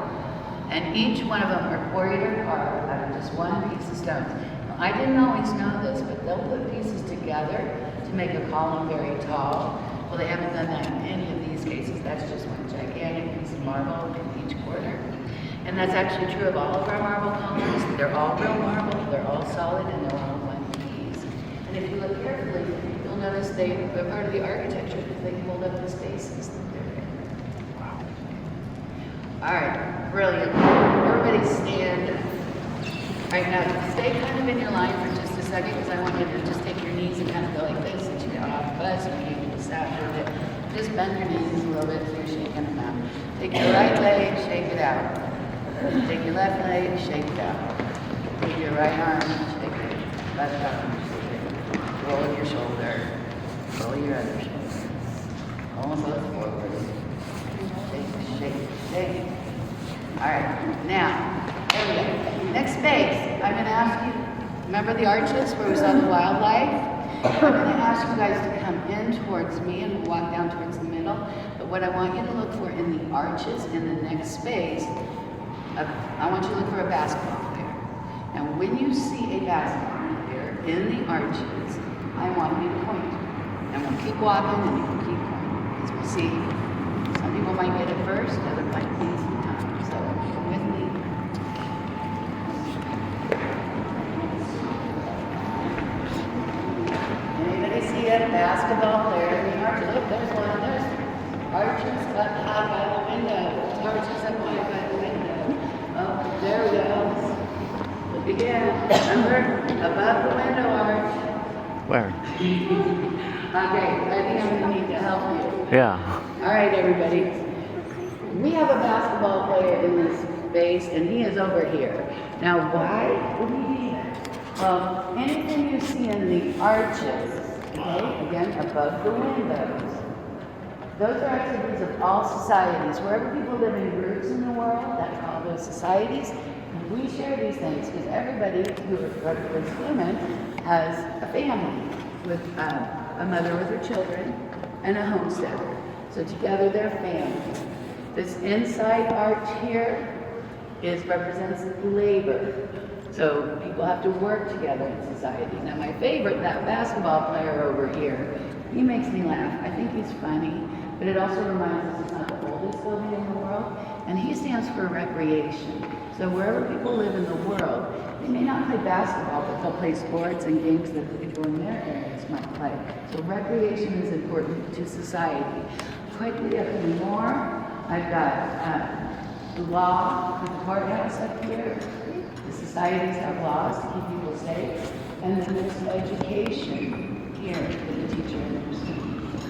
And each one of them are quarried or carved out of just one piece of stone. Now, I didn't always know this, but they'll put pieces together to make a column very tall. Well, they haven't done that in any of these cases. That's just one gigantic piece of marble in each corner. And that's actually true of all of our marble columns. They're all real marble, they're all solid, and they're all one piece. And if you look carefully, you'll notice they're part of the architecture because they hold up the spaces that they're in. Wow. All right, brilliant. Everybody stand. right, now stay kind of in your line for just a second because I want you to just take your knees and kind of go like this since you got off the bus and you can sat for a bit. Just bend your knees a little bit so you're shaking them out. Take your right leg, shake it out. Take your left leg, shake it out. Take your right arm, shake it. Left arm, shake it. Roll your shoulder. Roll your other shoulder. Roll them both forward. Shake, shake, shake. All right, now, there we go. Next space, I'm going to ask you, remember the arches where we saw the wildlife? I'm going to ask you guys to come in towards me and walk down towards the middle. But what I want you to look for in the arches in the next space, I want you to look for a basketball player. And when you see a basketball player in the arches, I want you to point. And we'll keep walking and you can keep pointing. Because we'll see, some people might get it first, others might need some time. So come with me. Anybody see a basketball player in the arches? Oh, there's one. There's arches up high by the window. Arches up high by the window. Oh, there we go. Look again. Remember, above the window arch. Where? Okay, I think I'm going to need to help you. Yeah. All right, everybody. We have a basketball player in this space, and he is over here. Now, why would he be there? Well, anything you see in the arches, okay, again, above the windows, those are activities of all societies. Wherever people live in groups in the world, that's all those societies. We share these things because everybody who is human has a family with a mother with her children and a homesteader. So together they're family. This inside arch here represents labor. So people have to work together in society. Now my favorite, that basketball player over here, he makes me laugh. I think he's funny, but it also reminds us it's not the oldest building in the world. And he stands for recreation. So wherever people live in the world, they may not play basketball, but they'll play sports and games that the people in their areas might play. So recreation is important to society. Quickly up more, I've got law, the courthouse up here. The societies have laws to keep people safe. And then there's education here for the teacher and the students.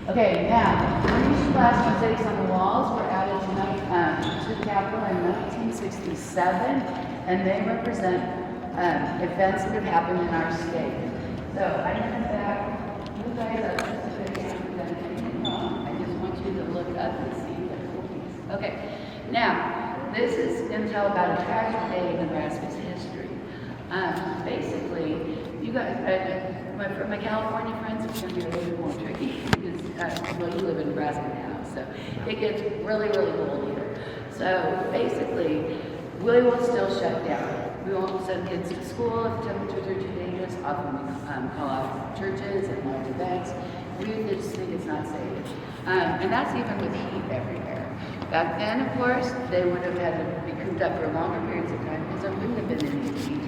Okay, now, British glass mosaics on the walls were added to the Capitol in 1967, and they represent events that have happened in our state. So I'm going to back you guys up just so you haven't done anything wrong. I just want you to look up and see the cool piece. Okay, now, this is going to tell about a tragic day in Nebraska's history. Basically, you guys, for my California friends, it's going to be a little bit more tricky because, well, you live in Nebraska now, so it gets really, really cold here. So basically, we will still shut down. We won't send kids to school if temperatures are too dangerous. Often we call out churches and large events. We just think it's not safe. And that's even with heat everywhere. Back then, of course, they would have had to be cooped up for longer periods of time because there wouldn't have been any heat.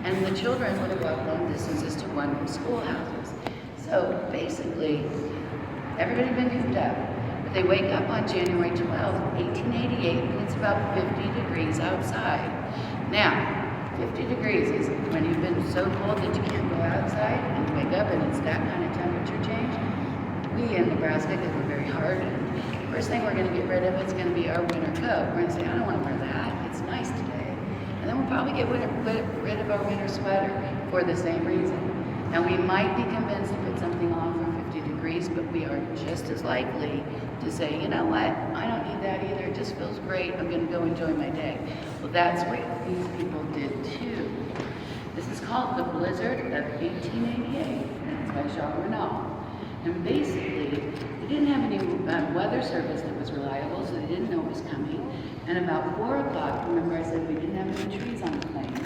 And the children would have walked long distances to one schoolhouses. So basically, everybody had been cooped up. But they wake up on January 12, 1888, and it's about 50 degrees outside. Now, 50 degrees is when you've been so cold that you can't go outside and you wake up and it's that kind of temperature change. We in Nebraska, because we're very hard, first thing we're going to get rid of is going to be our winter coat. We're going to say, I don't want to wear that. It's nice today. And then we'll probably get rid of our winter sweater for the same reason. Now we might be convinced to put something on for 50 degrees, but we are just as likely to say, you know what, I don't need that either. It just feels great. I'm going to go enjoy my day. Well, that's what these people did too. This is called the Blizzard of 1888. And it's by Charles Renault. And basically, they didn't have any weather service that was reliable, so they didn't know it was coming. And about 4 o'clock, remember I said we didn't have any trees on the plains,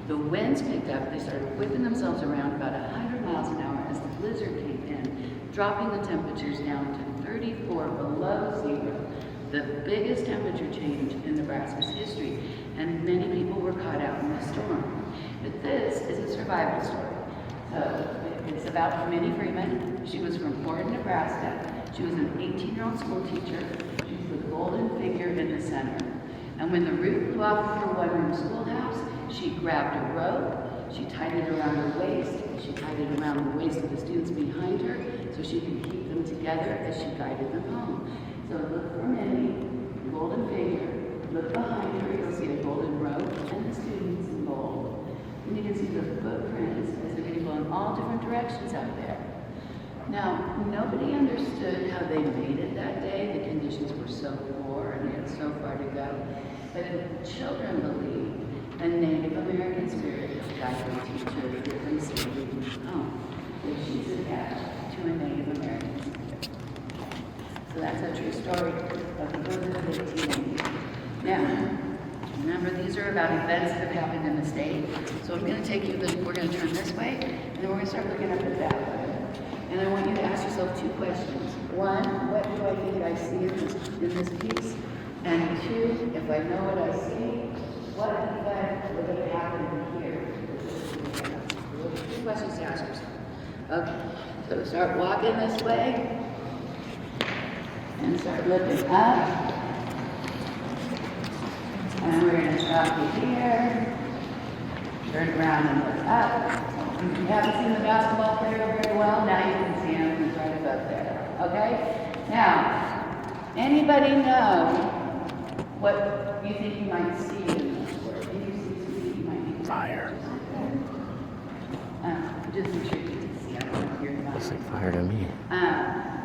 the winds picked up, they started whipping themselves around about 100 miles an hour as the blizzard came in, dropping the temperatures down to 34 below zero, the biggest temperature change in Nebraska's history. And many people were caught out in the storm. But this is a survival story. So it's about Minnie Freeman. She was from Ford, Nebraska. She was an 18-year-old school teacher. She was the golden figure in the center. And when the roof blew off of her one-room schoolhouse, she grabbed a rope, she tied it around her waist, she tied it around the waist of the students behind her so she could keep them together as she guided them home. So look for Minnie, golden finger, look behind her, you'll see a golden rope and the students in gold. And you can see the footprints as they go in all different directions out there. Now, nobody understood how they made it that day. The conditions were so poor and they had so far to go. But the children believed a Native American spirit of guiding teacher with them safely home, which she's attached to a Native American spirit. So that's a true story of the birth of the 1880s. Now, remember, these are about events that have happened in the state. So I'm going to take you, we're going to turn this way, and then we're going to start looking up at that way. And I want you to ask yourself two questions. One, what do I think I see in this piece? And two, if I know what I see, what event would have happened here? Two questions to ask yourself. Okay, so start walking this way, and start looking up. And we're going to stop you here. Turn around and look up. If you haven't seen the basketball player very well, now you can see him. He's right above there. Okay? Now, anybody know what you think you might see in this work? Can you see something you might be? Fire. Just make sure you can see. I don't know if you're not. Looks like fire to me.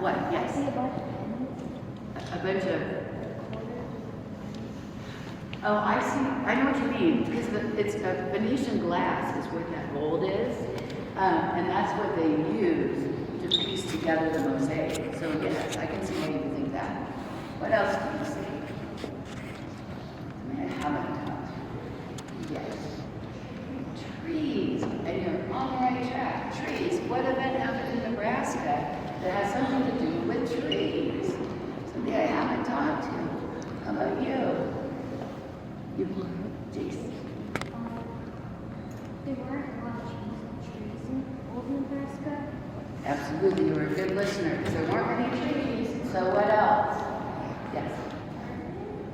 What? Yes. A bunch of. Oh, I see. I know what you mean. Because it's a Venetian glass is what that gold is, and that's what they use to piece together the mosaic. So yes, I can see why you would think that. What else do you see? I mean, how many times? Yes. Trees, and you're on the right track. Trees. What event happened in Nebraska that has something to do with trees? Somebody I haven't talked to. How about you? Jason. There weren't a lot of trees in old Nebraska. Absolutely, you were a good listener because there weren't many trees. So what else? Yes.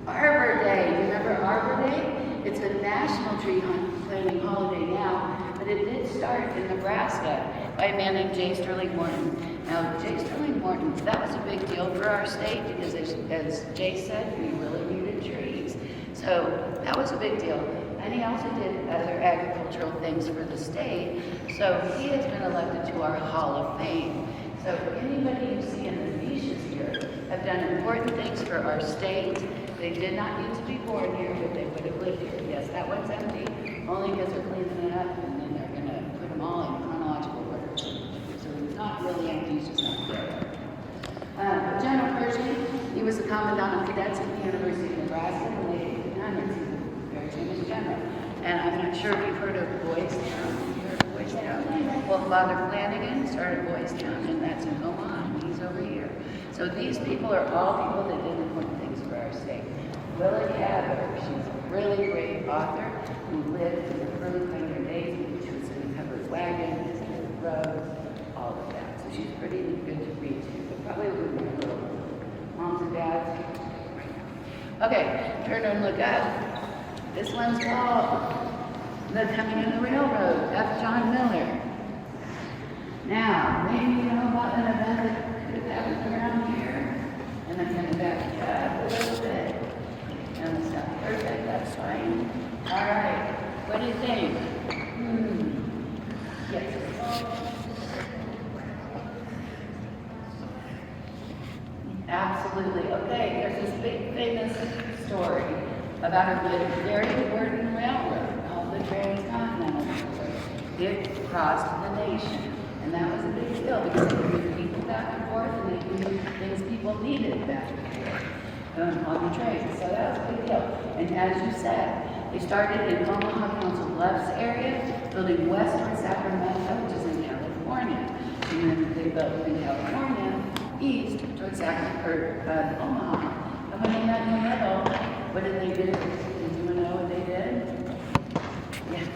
Arbor Day. You remember Arbor Day? It's a national tree planting holiday now, but it did start in Nebraska by a man named J. Sterling Morton. Now, J. Sterling Morton, that was a big deal for our state because, as Jay said, we really needed trees. So that was a big deal. And he also did other agricultural things for the state. So he has been elected to our Hall of Fame. So anybody you see in the niches here have done important things for our state. They did not need to be born here, but they would have lived here. Yes, that one's empty, only because they're cleaning it up and then they're going to put them all in chronological order. So it's not really empty, it's just not there. General Pershing, he was the commandant of cadets at the University of Nebraska in the late 1800s. He's a very famous general. And I'm not sure if you've heard of Boys Town. Have you heard of Boys Town? Well, Father Flanagan started Boys Town, and that's in Omaha, and he's over here. So these people are all people that did important things for our state. Willa Cather, she's a really great author who lived in the early pioneer days. She was in a covered wagon, visited the roads, all of that. So she's pretty good to read too, but probably wouldn't be a little moms and dads. Okay, turn and look up. This one's called The Coming of the Railroad, F. John Miller. Now, maybe you know about an event that could have happened around here, and I'm going to back up a little bit. And it's not perfect, that's fine. All right, what do you think? Yes. Absolutely. Okay, there's this big famous story about a very important railroad called the Transcontinental Railroad. It crossed the nation, and that was a big deal because it moved people back and forth, and they moved things people needed back and forth on the trains. So that was a big deal. And as you said, they started in Omaha Council Bluffs area, building west toward Sacramento, which is in California. And then they built in California, east towards Sacramento, Omaha. And when they met in the middle, what did they do? Did you know what they did? Yeah.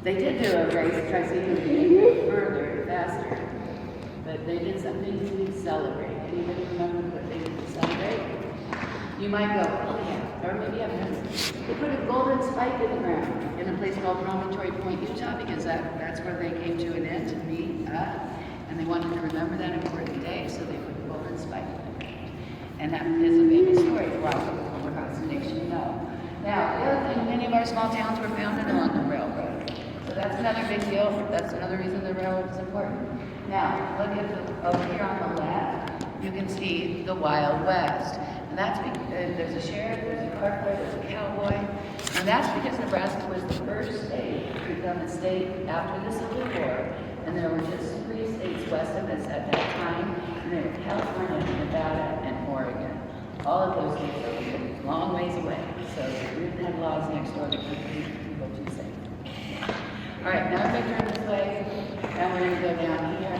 They did do a race to try to see who could go further, faster. But they did something to celebrate. Anybody remember what they did to celebrate? You might go, oh yeah, or maybe I've heard it. They put a golden spike in the ground in a place called Promontory Point, Utah, because that's where they came to an end to meet up. And they wanted to remember that important day, so they put a golden spike in the ground. And that is a famous story for across the nation, know. Now, the other thing, many of our small towns were founded along the railroad. So that's another big deal. That's another reason the railroad is important. Now, look at over here on the left, you can see the Wild West. And that's because there's a sheriff, there's a carpenter, there's a cowboy. And that's because Nebraska was the first state to become a state after the Civil War. And there were just 3 states west of us at that time. And they were California, Nevada, and Oregon. All of those states are a long ways away. So we didn't have laws next door to keep people too safe. All right, now we're going to turn this way. And we're going to go down here.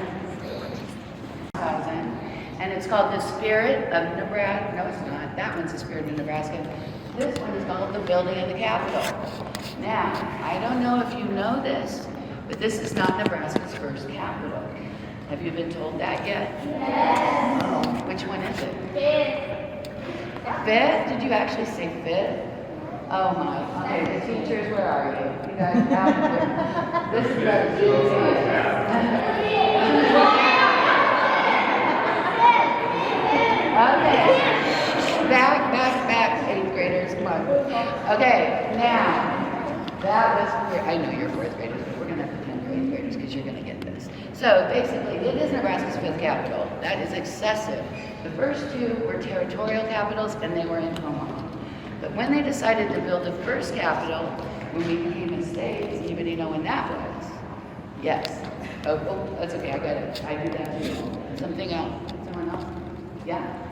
And it's called the Spirit of Nebraska. No, it's not. That one's the Spirit of Nebraska. This one is called the Building of the Capitol. Now, I don't know if you know this, but this is not Nebraska's first capital. Have you been told that yet? Yes. Oh, which one is it? Fifth. Fifth? Did you actually say fifth? Oh my. Okay, the teachers, where are you? You guys out here. This is Okay. Back, 8th graders, come on. Okay, now, that was, I know you're 4th graders, but we're going to pretend you're 8th graders because you're going to get this. So basically, it is Nebraska's 5th capital. That is excessive. The first 2 were territorial capitals, and they were in Omaha. But when they decided to build the first capital, when we became a state, does anybody know when that was? Yes. Oh, that's okay, I got it. I do that too. Something else. Someone else? Yeah?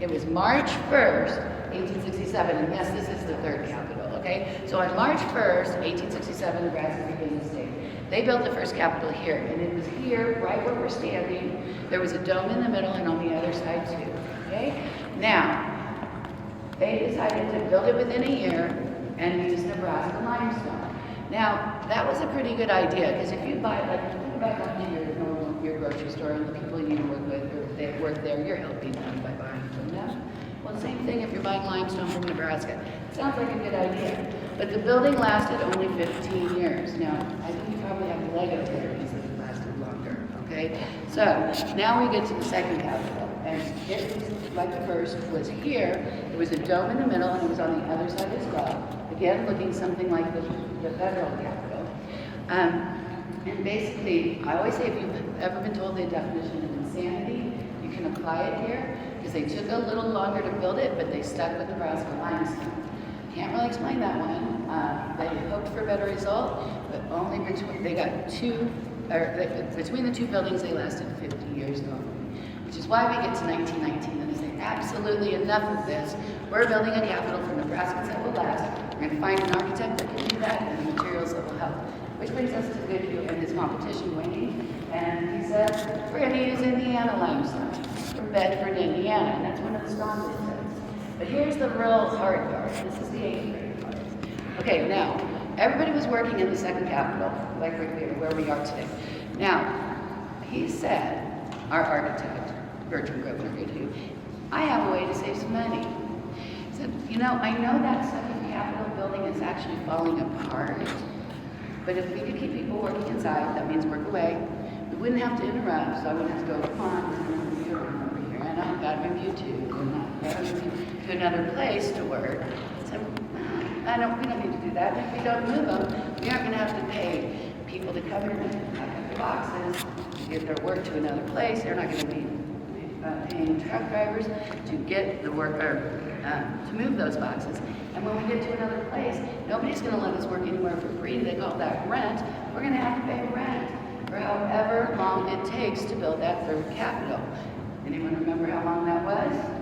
It was March 1st, 1867, and yes, this is the 3rd capital, okay? So on March 1st, 1867, Nebraska became a state. They built the first capital here, and it was here, right where we're standing. There was a dome in the middle and on the other side too, okay? Now, they decided to build it within a year and use Nebraska limestone. Now, that was a pretty good idea, because if you buy, like, think about going to your grocery store and the people you work with, or they work there, you're helping them by buying from them. Well, same thing if you're buying limestone from Nebraska. It sounds like a good idea. But the building lasted only 15 years. Now, I think you probably have the Lego here because it lasted longer, okay? So, now we get to the second capital. And it was, like the first, was here. There was a dome in the middle, and it was on the other side as well. Again, looking something like the federal capital. And basically, I always say if you've ever been told the definition of insanity, you can apply it here, because they took a little longer to build it, but they stuck with Nebraska limestone. Can't really explain that one. They hoped for a better result, but only between, they got between the 2 buildings, they lasted 50 years only. Which is why we get to 1919 and they say, absolutely enough of this. We're building a capital for Nebraskans that will last. We're going to find an architect that can do that and the materials that will help. Which brings us to Goodhue and his competition winning. And he says, we're going to use Indiana limestone from Bedford, Indiana. And that's one of the strongest things. But here's the real hard part. This is the 8th grade part. Okay, now, everybody was working in the second capital, like right here, where we are today. Now, he said, our architect, Bertram Grosvenor Goodhue, I have a way to save some money. He said, you know, I know that second Capitol building is actually falling apart, but if we could keep people working inside, that means work away, we wouldn't have to interrupt, so I wouldn't have to go, come on, there's a computer room over here, and I've got to move you to another place to work. So, we don't need to do that. If we don't move them, we aren't going to have to pay people to come here and pack up the boxes, to get their work to another place. They're not going to be paying truck drivers to get the worker to move those boxes. And when we get to another place, nobody's going to let us work anywhere for free. They call that rent. We're going to have to pay rent for however long it takes to build that third capital. Anyone remember how long that was?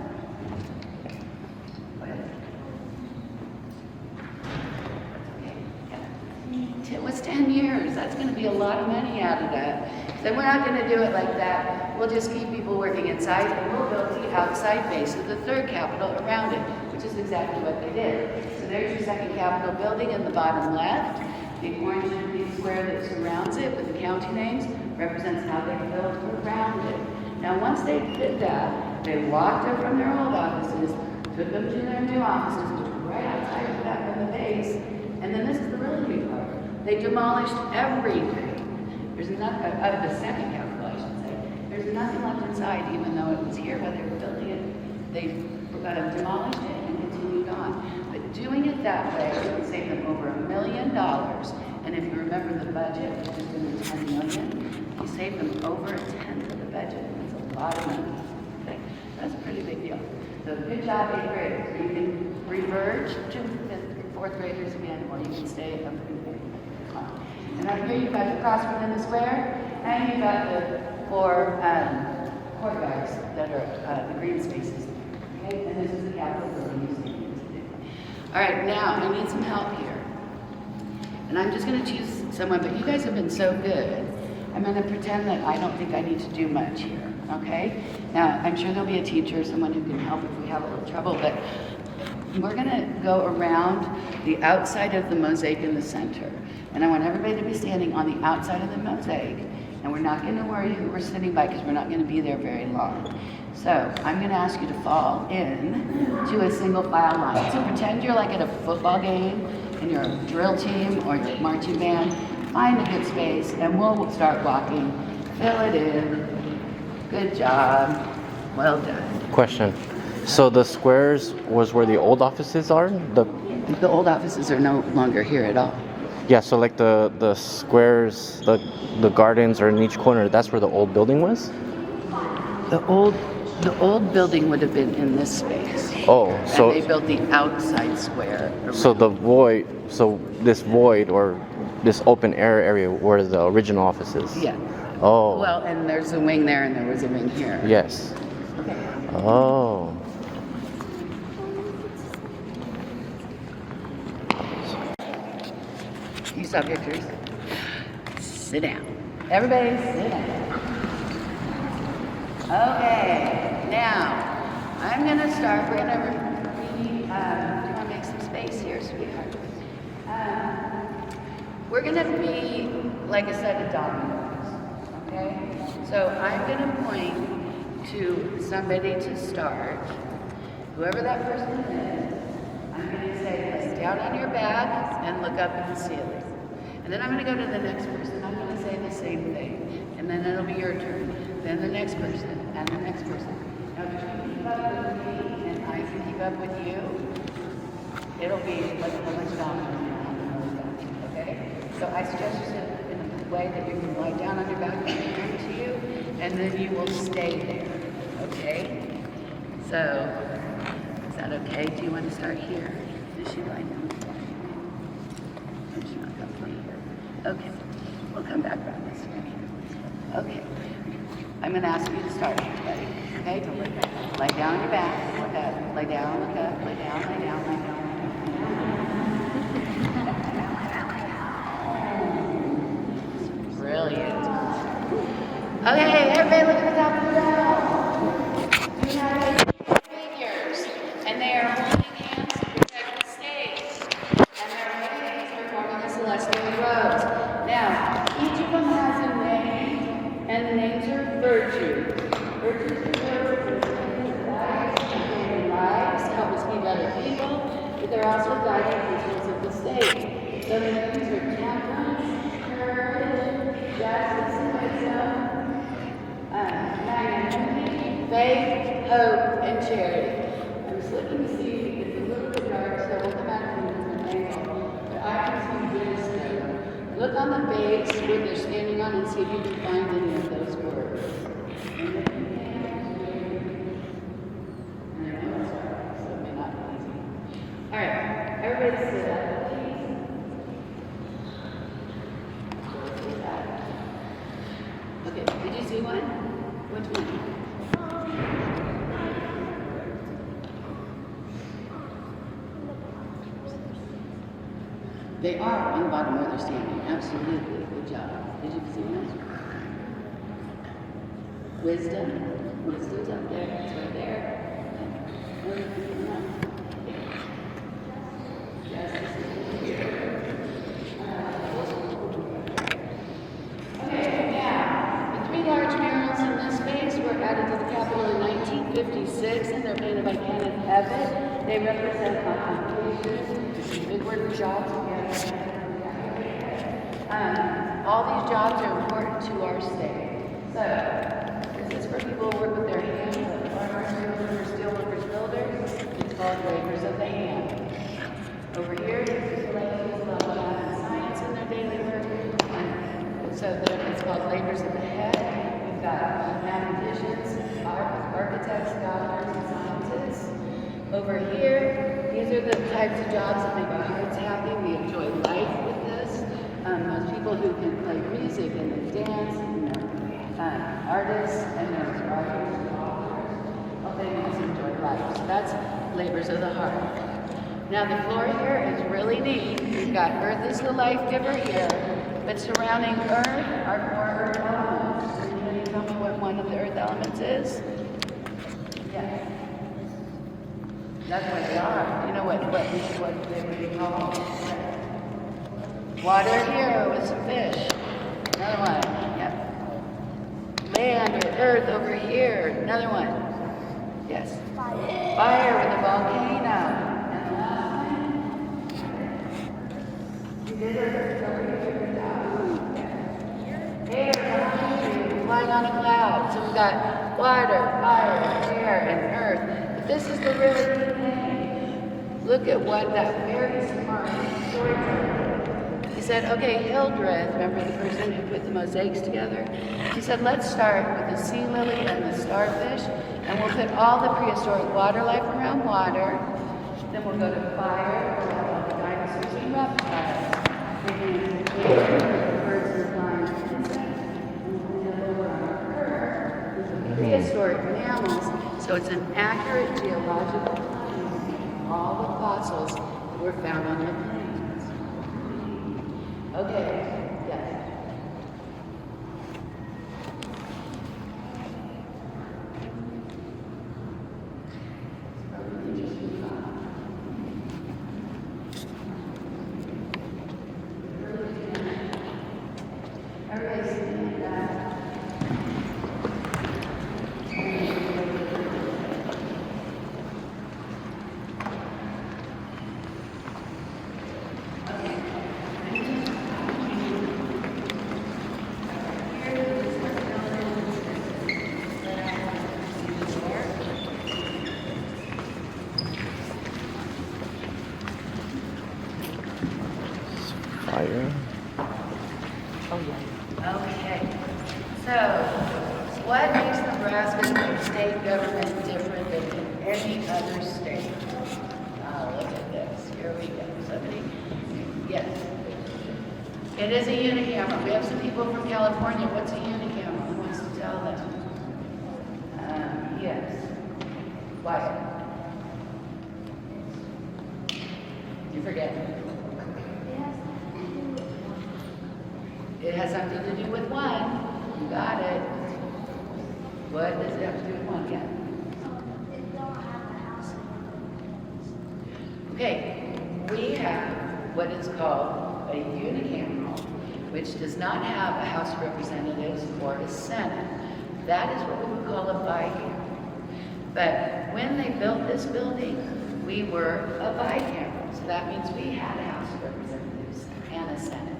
It was 10 years. That's going to be a lot of money out of that. So we're not going to do it like that. We'll just keep people working inside, and we'll build the outside base of the third capital around it, which is exactly what they did. So there's your second capital building in the bottom left. The orange square that surrounds it with the county names represents how they built around it. Now, once they did that, They walked up from their old offices, took them to their new offices, which were right outside of that in the base. And then this is the really big part. They demolished everything. There's nothing, of the second capital, I should say. There's nothing left inside, even though it was here while they were building it. They demolished it and continued on. But doing it that way would save them over $1 million. And if you remember the budget, which is in the 10 million, you save them over a tenth of the budget. That's a lot of money. Okay? That's a pretty big deal. So good job, 8th graders. You can reverge to 5th, 4th graders again, or you can stay up in the and over here you've got the cross within the square, and you've got the 4 courtyards that are the green spaces. Okay, and this is the Capitol building. All right, now I need some help here. And I'm just going to choose someone, but you guys have been so good. I'm going to pretend that I don't think I need to do much here, okay? Now, I'm sure there'll be a teacher, someone who can help if we have a little trouble, but we're going to go around the outside of the mosaic in the center. And I want everybody to be standing on the outside of the mosaic. And we're not going to worry who we're sitting by because we're not going to be there very long. So I'm going to ask you to fall in to a single file line. So pretend you're like at a football game and you're a drill team or your marching band. Find a good space and we'll start walking. Fill it in. Good job. Well done. Question. So the squares was where the old offices are? The old offices are no longer here at all. Yeah, so like the squares, the gardens are in each corner. That's where the old building was? The old building would have been in this space. Oh, so And they built the outside square. so the void, so this void or this open air area were the original offices. Yeah. Oh. Well, and there's a wing there and there was a wing here. Yes. Okay. Oh. You saw pictures? Sit down. Everybody sit down. Okay, now I'm gonna start. We're gonna do you want to make some space here, sweetheart? We're gonna be like a set of dominoes, okay? So I'm gonna point to somebody to start. Whoever that person is, I'm gonna say, lay down on your back and look up at the ceiling. And then I'm going to go to the next person. I'm going to say the same thing. And then it'll be your turn. Then the next person, and the next person. Now, if you keep up with me, and I can keep up with you, it'll be like a much dominant. Okay? So I suggest you sit in a way that you can lie down on your back and turn to you, and then you will stay there. Okay? So, is that okay? Do you want to start here? Does she lie down? Okay, we'll come back around this way. Okay, I'm going to ask you to start, buddy. Okay, lie down on your back, look up, lay down, look up, lay down, lay down, lay down. Brilliant. Okay, everybody look at the top of the row. We have figures, and they are holding hands to protect the stage. And their ladies are performing the celestial rose. Now, each of them has a name, and the names are virtues. Virtues are virtues. They lives, help us be better people, but they're also guiding principles of the state. So the names are temperance, courage, justice, wisdom, magnanimity, faith, hope, and charity. I'm just looking to see if it's a little bit dark, so we'll come back to a different angle. But I can see wisdom. Look on the base where they're standing on and see if you can find any of those words. And if you can, and I know it's hard, so it may not be easy. All right, everybody sit up, please. Okay, did you see one? Which one? They are on the bottom where they're standing. Absolutely. Good job. Did you see that? Wisdom. Wisdom's up there. It's right there. Okay, now, the 3 large murals in this space were added to the Capitol in 1930. 1956, and they're painted by Kenneth Evan. They represent occupations, big word jobs again. All these jobs are important to our state. So, this is for people who work with their hands, like farmers, steelworkers, steelworkers, builders. It's called labors of the hand. Over here, this is ladies about math and science in their daily work. And so it's called labors of the head. We've got mathematicians, architects, doctors, and scientists. Over here, these are the types of jobs that make our hearts happy. We enjoy life with this. Those people who can play music and they dance, and artists, and there's writers and authors. All they do is enjoy life. So that's labors of the heart. Now the floor here is really neat. We've got earth is the life giver here, but surrounding earth are 4 earth elements. Can you tell me what one of the earth elements is? Yeah. That's what they are. You know what they would be called? Water here with some fish. Another one. Yep. Land or earth over here. Another one. Yes. Fire with a volcano. And the last one. You did it. Air behind you, flying on a cloud. So we've got water, fire, air, and earth. But this is the really neat thing. Look at what that very smart storyteller. He said, okay, Hildreth, remember the person who put the mosaics together? He said, let's start with the sea lily and the starfish, and we'll put all the prehistoric water life around water. Then we'll go to fire, we'll have all the dinosaurs and reptiles. And the birds and flying insects. And then over on Earth, the prehistoric mammals. So it's an accurate geological plan of all the fossils that were found on the planet. Okay, yes. Everybody's sitting that. Fire. Okay, so what makes Nebraska's state government different than any other state? Look at this. Here we go. Somebody? Yes. It is a unicamera. We have some people from California. What's a unicamera? Who wants to tell them? Yes. Wyatt. You forget. It has something to do with one. You got it. What does it have to do with one? Yeah. It don't have a house. Okay, we have what is called a unicameral, which does not have a House of Representatives or a Senate. That is what we would call a bicameral. But when they built this building, we were a bicameral. So that means we had a House of Representatives and a Senate.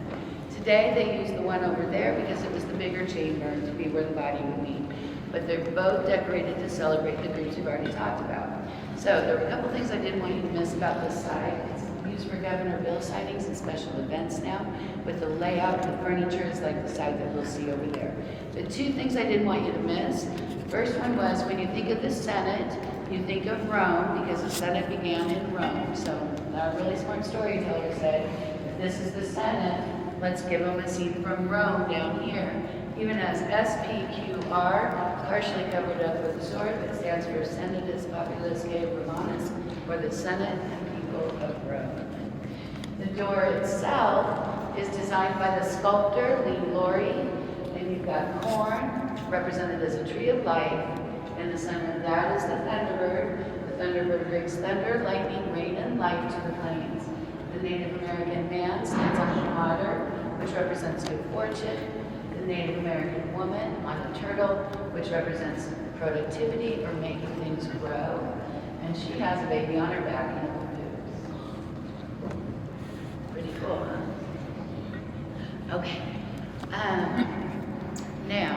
Today they use the one over there because it was the bigger chamber to be where the body would meet. But they're both decorated to celebrate the groups we've already talked about. So there were a couple things I didn't want you to miss about this site. It's used for Governor Bill sightings and special events now. With the layout, the furniture is like the site that we'll see over there. The 2 things I didn't want you to miss. First one was when you think of the Senate, you think of Rome because the Senate began in Rome. So a really smart storyteller said, if this is the Senate, let's give them a scene from Rome down here. Even as SPQR, partially covered up with a sword, but stands for Senatus Populusque Romanus, or the Senate and People of Rome. The door itself is designed by the sculptor Lee Laurie, and you've got corn represented as a tree of life. In the center of that is the Thunderbird. The Thunderbird brings thunder, lightning, rain, and life to the plains. The Native American man stands on the water, which represents good fortune. The Native American woman on the turtle, which represents productivity or making things grow. And she has a baby on her back and her boobs. Pretty cool, huh? Okay. Now,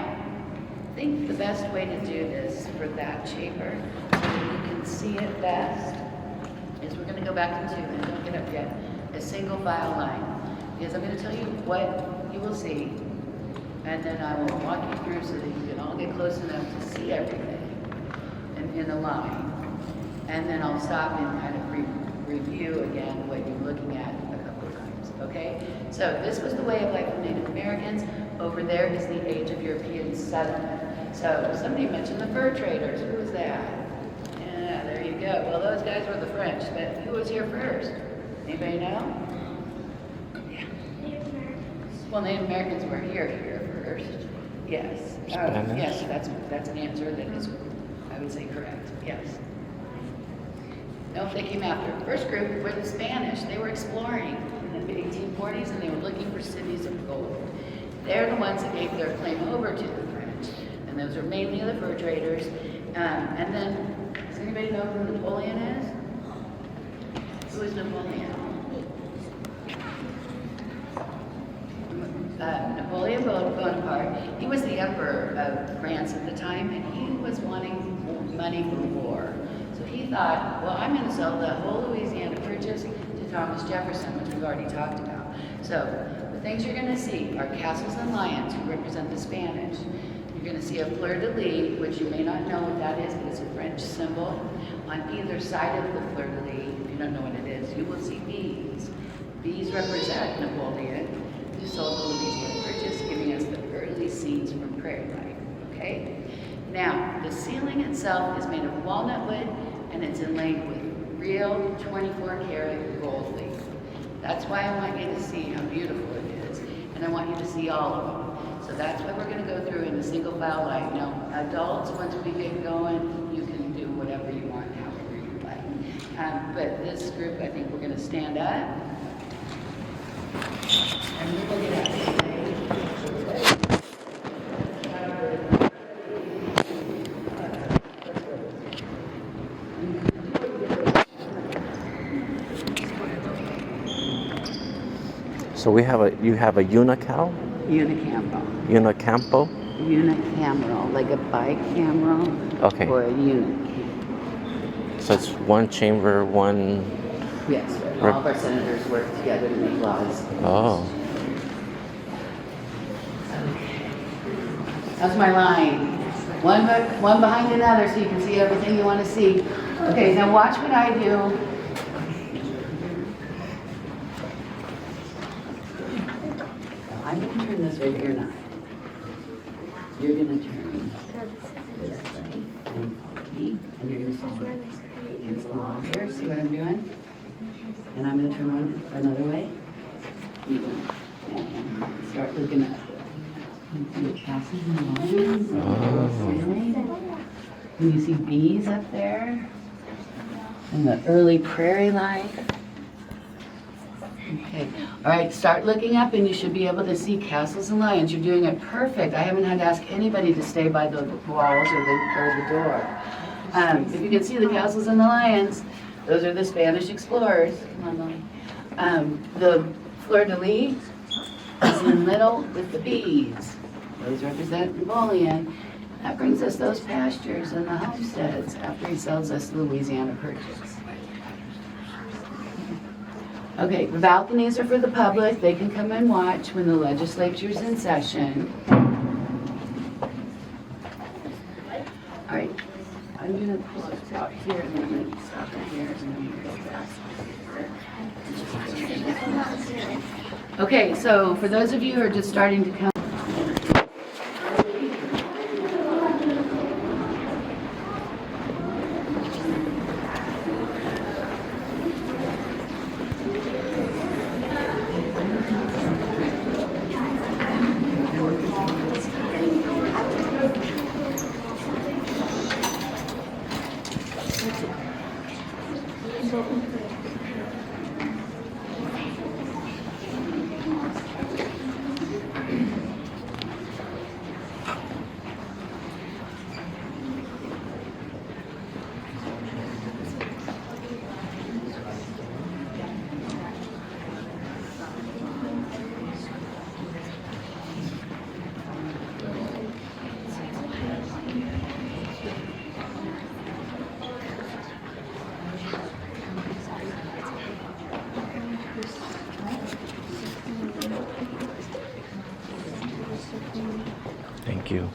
I think the best way to do this for that chamber, so that you can see it best, is we're going to go back into, and don't get up yet, a single file line. Because I'm going to tell you what you will see, and then I will walk you through so that you can all get close enough to see everything in a line. And then I'll stop and kind of review again what you're looking at a couple of times, okay? So this was the way of life of Native Americans. Over there is the age of European settlement. So somebody mentioned the fur traders. Who was that? Yeah, there you go. Well, those guys were the French, but who was here first? Anybody know? Yeah. Well, Native Americans were here first. Yes. Spanish? Yes, that's an answer that is, I would say, correct. Yes. No, they came after. First group were the Spanish. They were exploring in the 1840s and they were looking for cities of gold. They're the ones that gave their claim over to the French. And those are mainly the fur traders. And then, does anybody know who Napoleon is? Who is Napoleon? Napoleon Bonaparte. He was the emperor of France at the time, and he was wanting money for war. So he thought, well, I'm going to sell the whole Louisiana Purchase to Thomas Jefferson, which we've already talked about. So the things you're going to see are castles and lions, who represent the Spanish. You're going to see a fleur-de-lis, which you may not know what that is, but it's a French symbol. On either side of the fleur-de-lis, if you don't know what it is, you will see bees. Bees represent Napoleon, who sold the Louisiana Purchase, giving us the early scenes from prairie life, okay? Now, the ceiling itself is made of walnut wood, and it's inlaid with real 24-karat gold leaf. That's why I want you to see how beautiful it is, and I want you to see all of them. So that's what we're going to go through in a single file line. Now, adults, once we get going, you can do whatever you want, however you like. But this group, I think we're going to stand up, and we will get out. So you have a unical? Unicameral. Unicampo? Unicameral, like a bicameral Okay. or a unit. So it's one chamber, one... Yes, all of our senators work together to make laws. Oh. That's my line. One behind another so you can see everything you want to see. Okay, now watch what I do. I'm going to turn this way, you're not. You're going to turn this way and you're going to follow against the wall here. See what I'm doing? And I'm going to turn one another way. You go. And start looking up. You see castles and lions. And you see bees up there. And the early prairie life. Okay. All right, start looking up and you should be able to see castles and lions. You're doing it perfect. I haven't had to ask anybody to stay by the walls or the door. If you can see the castles and the lions, those are the Spanish explorers. Come on, Molly. The fleur-de-lis is in the middle with the bees. Those represent Napoleon. That brings us those pastures and the homesteads after he sells us the Louisiana Purchase. Okay, the balconies are for the public. They can come and watch when the legislature's in session. All right, I'm going to stop here and then I'm going to stop right here and then I'm going to go back. Okay, so for those of you who are just starting to come, Thank you.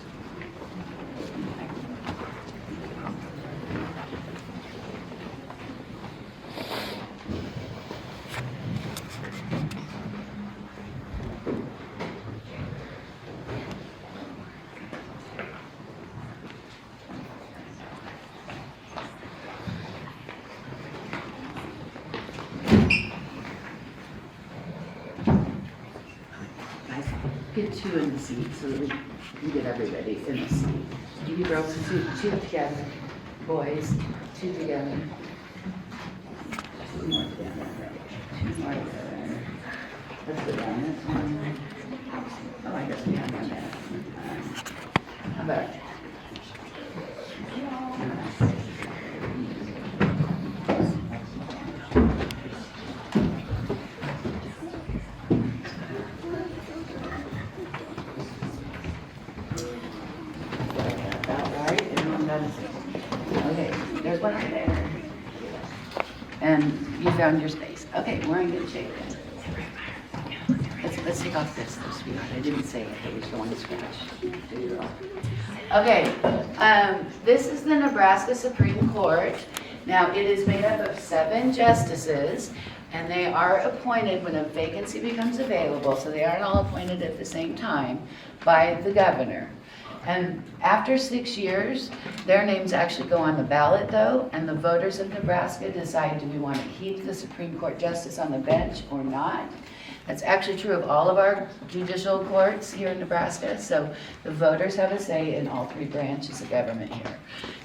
Guys, get two in the seat so that we can get everybody in the seat. You girls, two together. Boys, two together. Two more together. Two more together. Let's go down this one. Oh, I guess we have one there. How about? About right, everyone got a seat. Okay, there's one right there. And you found your space. Okay, we're in good shape then. Let's take off this, though, sweetheart. I didn't say it, but we don't want to scratch. Okay, this is the Nebraska Supreme Court. Now, it is made up of 7 justices, and they are appointed when a vacancy becomes available, so they aren't all appointed at the same time, by the governor. And after 6 years, their names actually go on the ballot, though, and the voters of Nebraska decide, do we want to keep the Supreme Court justice on the bench or not? That's actually true of all of our judicial courts here in Nebraska, so the voters have a say in all 3 branches of government here.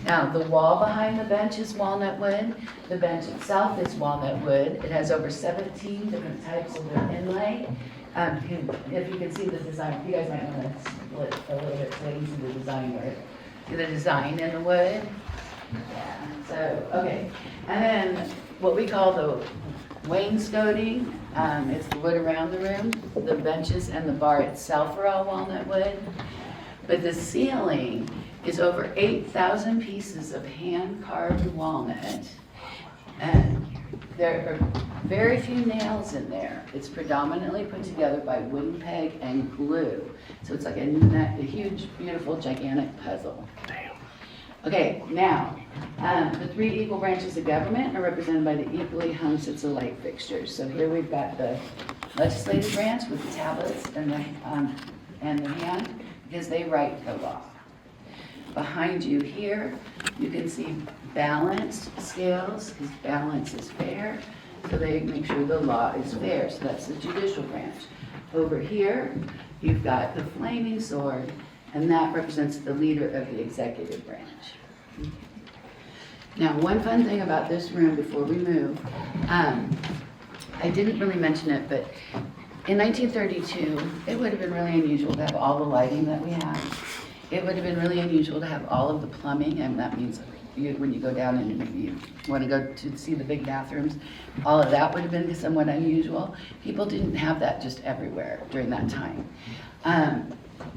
Now, the wall behind the bench is walnut wood. The bench itself is walnut wood. It has over 17 different types of inlay. If you can see the design, you guys might want to split a little bit so you can see the design work. See the design in the wood? Yeah, so, okay. And then what we call the wainscoting, it's the wood around the room. The benches and the bar itself are all walnut wood. But the ceiling is over 8,000 pieces of hand-carved walnut. And there are very few nails in there. It's predominantly put together by wooden peg and glue. So it's like a huge, beautiful, gigantic puzzle. Okay, now, the 3 equal branches of government are represented by the equally hung sets of light fixtures. So here we've got the legislative branch with the tablets and the hand, because they write the law. Behind you here, you can see balanced scales, because balance is fair, so they make sure the law is fair. So that's the judicial branch. Over here, you've got the flaming sword, and that represents the leader of the executive branch. Now, one fun thing about this room before we move, I didn't really mention it, but in 1932, it would have been really unusual to have all the lighting that we have. It would have been really unusual to have all of the plumbing, and that means when you go down and you want to go to see the big bathrooms, all of that would have been somewhat unusual. People didn't have that just everywhere during that time.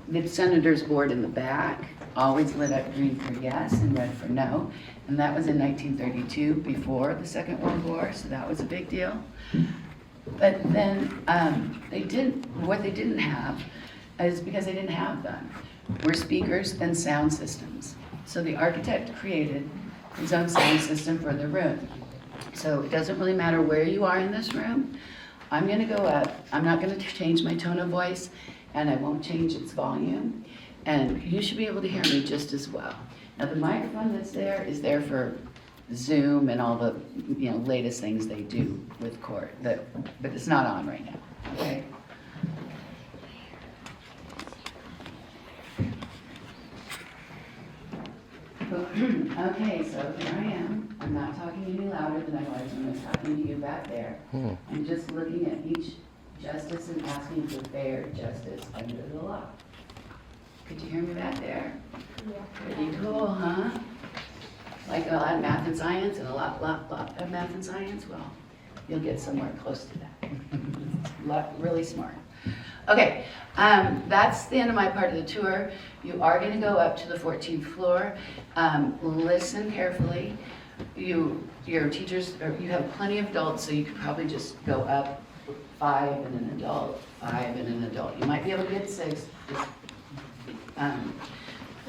The senator's board in the back always lit up green for yes and red for no, and that was in 1932 before the Second World War, so that was a big deal. But then what they didn't have is because they didn't have them, were speakers and sound systems. So the architect created his own sound system for the room. So it doesn't really matter where you are in this room. I'm going to go up. I'm not going to change my tone of voice, and I won't change its volume. And you should be able to hear me just as well. Now the microphone that's there is there for Zoom and all the latest things they do with court, but it's not on right now. Okay. Okay, so here I am. I'm not talking any louder than I was when I was talking to you back there. I'm just looking at each justice and asking for fair justice under the law. Could you hear me back there? Yeah. Pretty cool, huh? Like a lot of math and science and a lot of math and science? Well, you'll get somewhere close to that. Really smart. Okay, that's the end of my part of the tour. You are going to go up to the 14th floor. Listen carefully. Your teachers, you have plenty of adults, so you could probably just go up 5 and an adult, 5 and an adult. You might be able to get 6. Just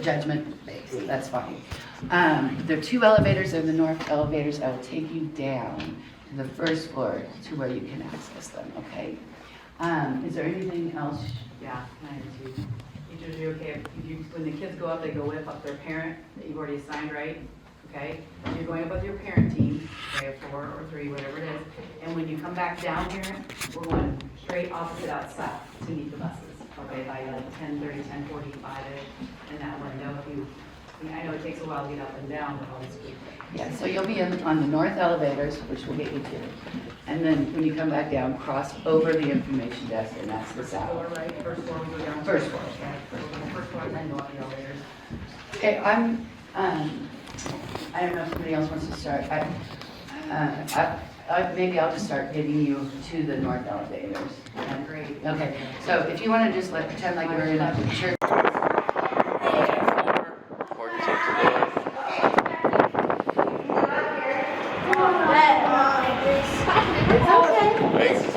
judgment based, that's fine. There are 2 elevators, in the north elevators, I will take you down to the first floor to where you can access them, okay? Is there anything else? Yeah, can I have two? Teachers, are you okay if you, when the kids go up, they go with their parent that you've already assigned, right? Okay, and you're going up with your parent team, okay, 4 or 3, whatever it is. And when you come back down here, we're going straight opposite out south to meet the buses, okay, by like 10:30, 10:45 in that window. If you, I mean, I know it takes a while to get up and down with all this people. Yeah, so you'll be on the north elevators, which will get you to. And then when you come back down, cross over the information desk, and that's the Floor, south. right, first floor, we go down. First floor. Yeah, first floor, and then go up the elevators. Okay, I don't know if somebody else wants to start. Maybe I'll just start getting you to the north elevators. Great. Okay, so if you want to just pretend like you're in a church.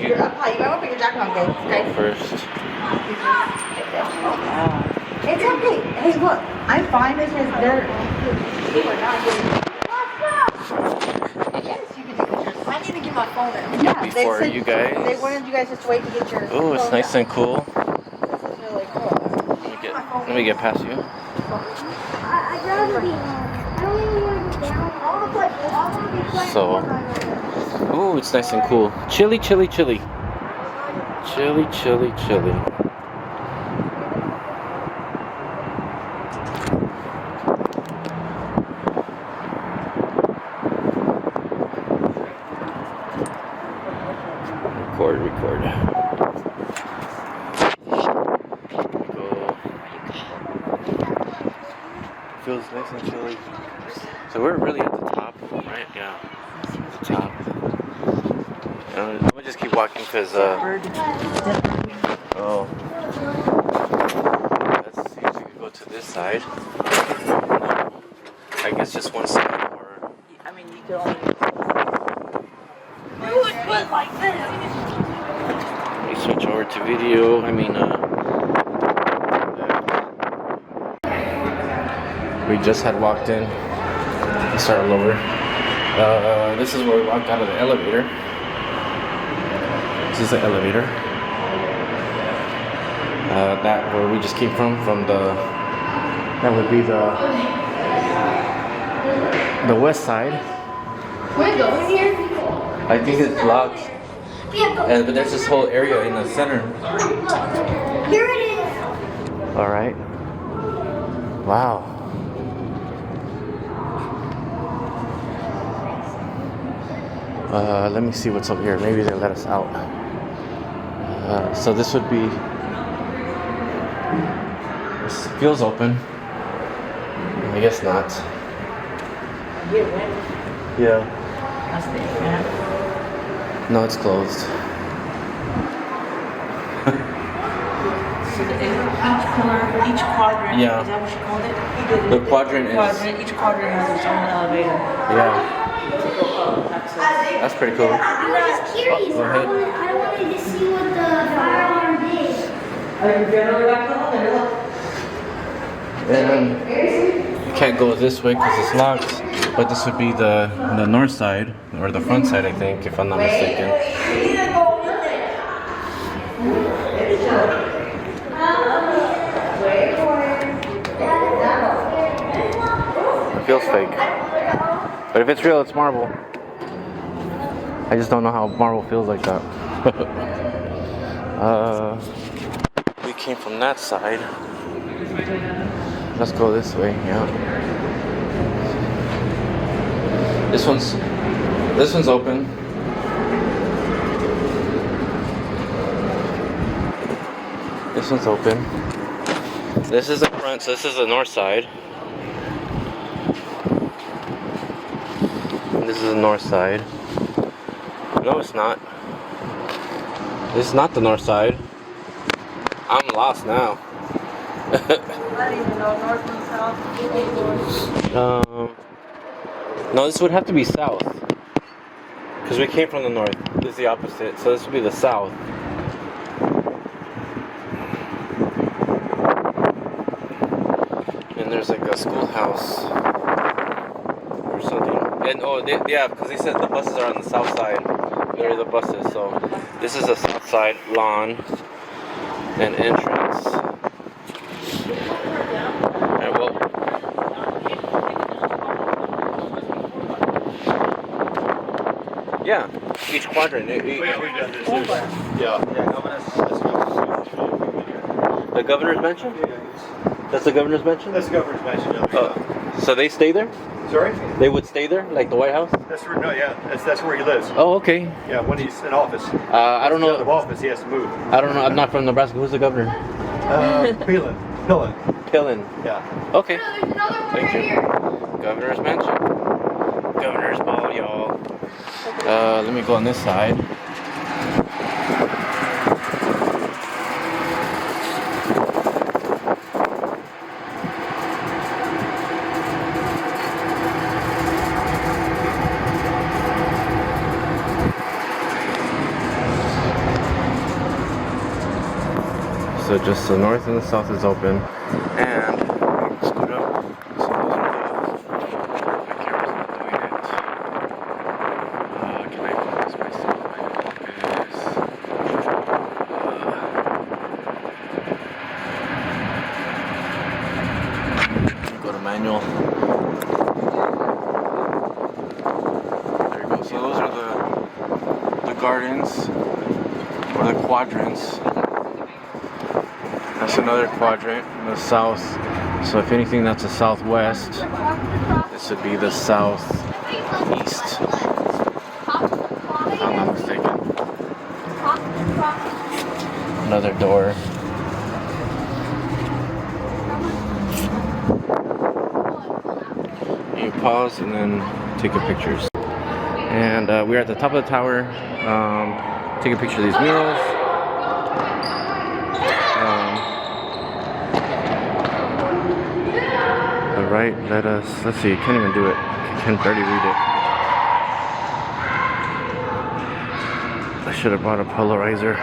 You might want to put your jacket on, babe. Okay. First. It's okay. Hey, look, I'm fine because they're. Yes, you can take pictures. I need to get my phone in. Yeah, Before they said you guys. They wanted you guys just to wait to get your. Oh, it's phone nice out. and cool. This is really cool. Let me get past you. I'd rather be I don't even want to go down. I want to play. I want to be playing. So, ooh, it's nice and cool. Chilly, chilly, chilly. Chilly, chilly, chilly. Record. Go. Feels nice and chilly. So we're really at the top, right? Yeah. The top. We'll just keep walking because, oh. Let's see if we can go to this side. No. I guess just one side or. I mean, you could only. You would put like this. We switch over to video. We just had walked in. Let's start lower. This is where we walked out of the elevator. This is the elevator. That where we just came from the. That would be the west side. We're going here. I think it's locked. But there's this whole area in the center. Here it is. All right. Wow. Let me see what's up here. Maybe they let us out. So this would be. This feels open. I guess not. Yeah. No, it's closed. Each quadrant. Yeah. Is that what you called it? The quadrant is. Each quadrant has its own elevator. Yeah. That's pretty cool. I was just curious. Go ahead. I wanted to see what the fire alarm did. And you can't go this way because it's locked. But this would be the north side or the front side, I think, if I'm not mistaken. It feels fake. But if it's real, it's marble. I just don't know how marble feels like that. We came from that side. Let's go this way, yeah. This one's open. This one's open. This is the front, so this is the north side. And this is the north side. No, it's not. This is not the north side. I'm lost now. I didn't even know north and south. No, this would have to be south. Because we came from the north. This is the opposite. So this would be the south. there's like a schoolhouse or something. And yeah, because they said the buses are on the south side. There are the buses, so this is the south side lawn and entrance. And well, yeah, each quadrant. The governor's mansion? That's the governor's mansion? That's the governor's mansion. Oh, so they stay there? Sorry? They would stay there, like the White House? That's where, no, yeah, that's where he lives. Oh, okay. Yeah, when he's in office. I don't Out of know. office, he has to move. I don't know. I'm not from Nebraska. Who's the governor? Pillen. Pillen. Yeah. Okay. Thank you. Governor's mansion. Governor's ball, y'all. Let me go on this side. So just the north and the south is open, and scoot up. So those are my camera's not doing it. Can I focus myself? Go to manual. There you go. So those are the gardens or the quadrants. That's another quadrant in the south. So if anything, that's the southwest. This would be the southeast. If I'm not mistaken. Another door. You pause and then take a pictures. And we're at the top of the tower. Take a picture of these murals. Right, let's see, can't even do it. Can barely read it. I should have bought a polarizer.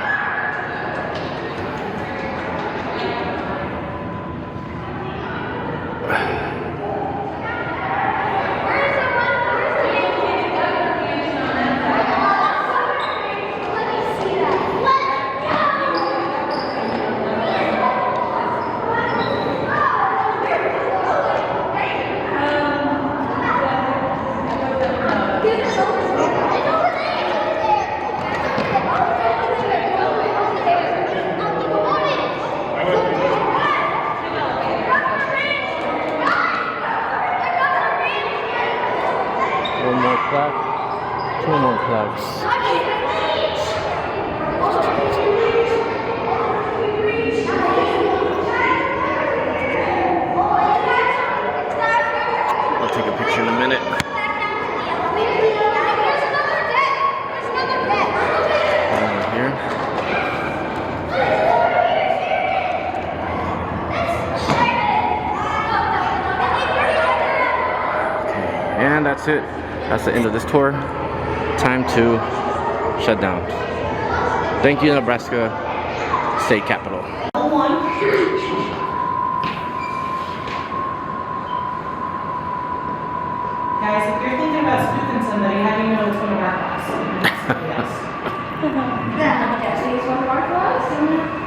One more plaque, two more plaques. I'll take a picture in a minute. Over here. Okay, and that's it. That's the end of this tour. Time to shut down. Thank you, Nebraska State Capitol. Guys, if you're thinking about spoofing somebody, how do you know it's one of our class? Yes.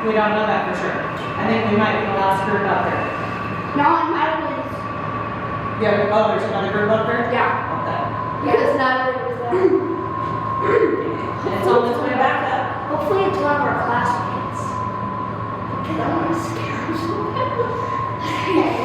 We don't know that for sure. I think we might be the last group out there. Yeah, oh, there's another group up there? Yeah. Okay. Because Natalie was there. It's on its way back up. Hopefully it's one of our classmates. Because I want to scare them.